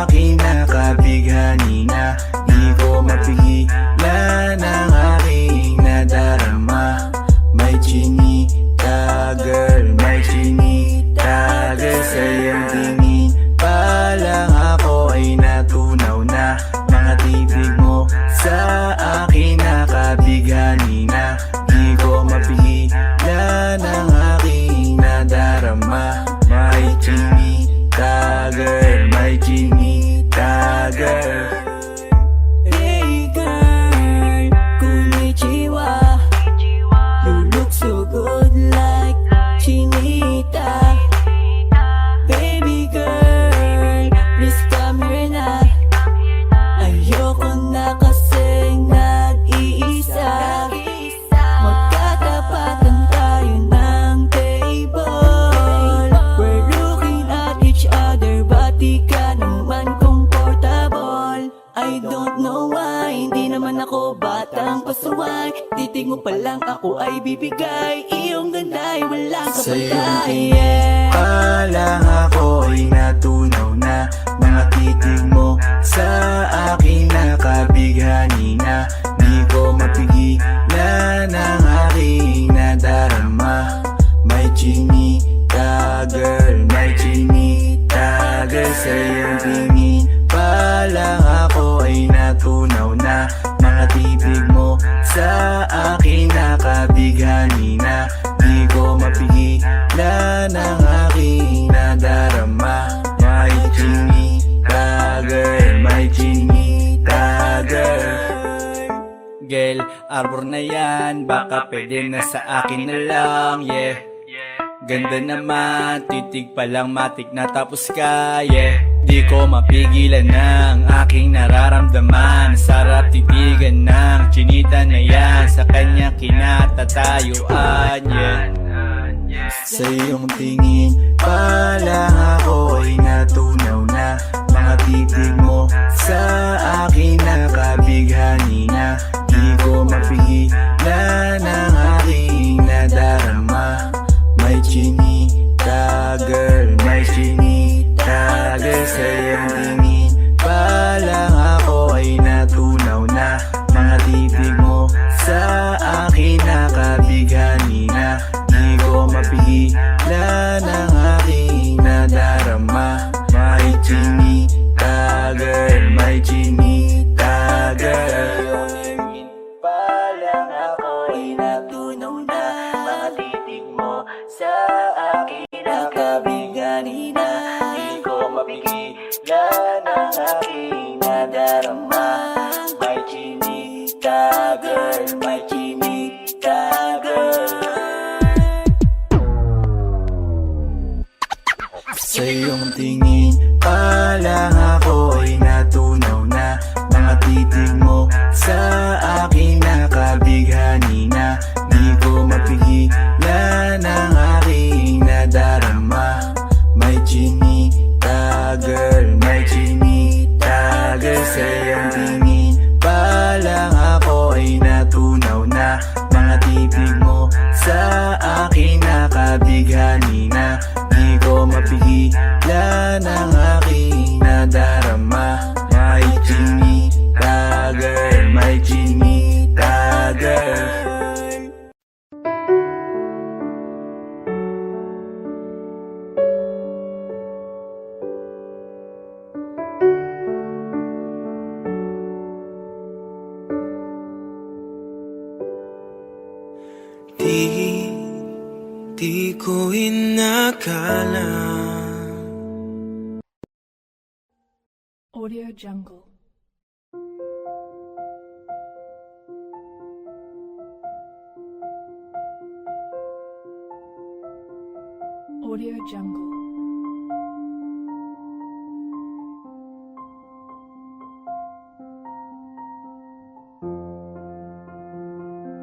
akin nakabighani na. Di ko mapigilan ang aking nadarama. May chinita girl, may chinita girl. Sa iyong tingin pa lang ako ay natunaw na. Mga titig mo sa akin nakabighani na. Di ko mapigilan ang aking nadarama. May chinita girl, may chinita girl. Hey girl, konnichiwa. You look so good like Chinita. Baby girl, please come here na. Ayoko na kasing nag-iisa. Magkatapatan tayo ng table. We're looking at each other, but di ka naman comfortable. I don't know why, hindi naman ako batang pasuway. Titig mo pa lang ako ay bibigay. Iyong ganda ay walang Sa iyong kapatay. tingin pa lang ako ay natunaw na. Mga titig mo sa akin nakabighani na. Di ko mapigilan ang aking nadarama. May chinita girl, may chinita girl. Sa iyong tingin pa lang ako ay natunaw na. Mga titig mo sa akin nakabighani na. Di ko mapigilan ang aking nadarama. May chinita girl, may chinita girl. Girl, arbor na yan, baka pwede na sa akin na lang, yeah. Ganda naman, titig pa lang matik na tapos ka, yeah. Di ko mapigilan ng aking nararamdaman. Sarap titigan ng chinita na yan, sa kanya kinatatayuan, yeah. Sa iyong tingin pa lang ako ay natunaw na. Mga titig mo sa akin nakabighani na. Di ko mapigilan ang aking nadarama. May chinita girl, may chinita girl. Sa iyong tingin pa lang ako ay natunaw na. Mga titig mo sa akin nakabighani na. Di ko mapigilan ang aking nadarama. May chinita girl, may chinita girl. Pa lang ako ay natunaw na. Mga titig mo sa akin nakabighani na. Di ko mapigilan ang aking nadarama. May chinita girl, may chinita girl. Sa iyong tingin pa lang ako ay natunaw na. Mga titig mo sa akin nakabighani na. Di ko mapigilan ang aking nadarama. May chinita girl, may chinita girl. Sa iyong tingin pa lang ako ay natunaw na. Mga titig mo sa akin nakabighani na. Di ko mapigilan ang aking nadarama. May chinita girl, may chinita girl. Di ko inakala. Audio Jungle. Audio Jungle.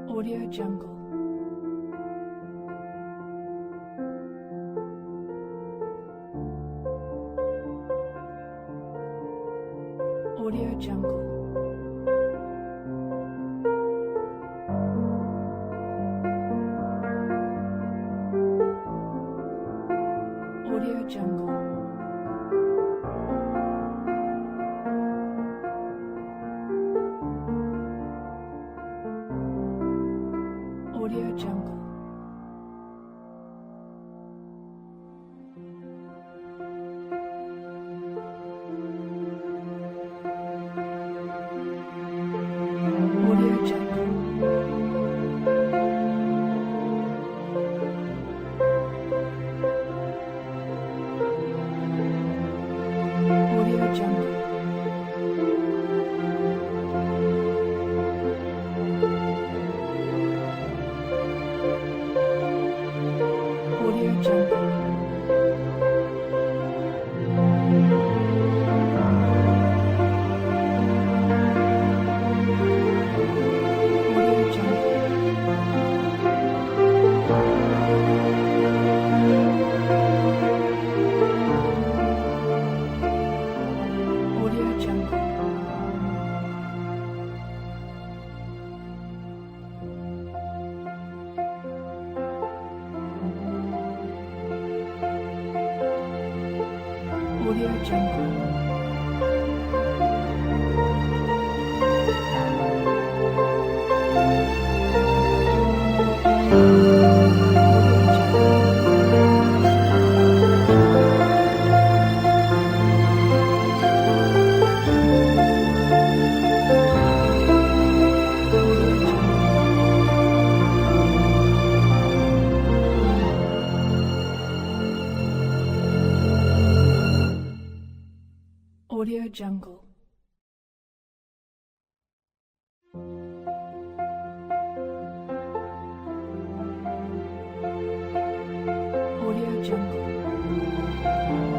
Audio Jungle. Audio Jungle. Audio Jungle. Audio Jungle. Audio Jungle. Audio Jungle. Audio Jungle. Audio Jungle. Audio Jungle. Audio Jungle. Audio Jungle. Audio Jungle.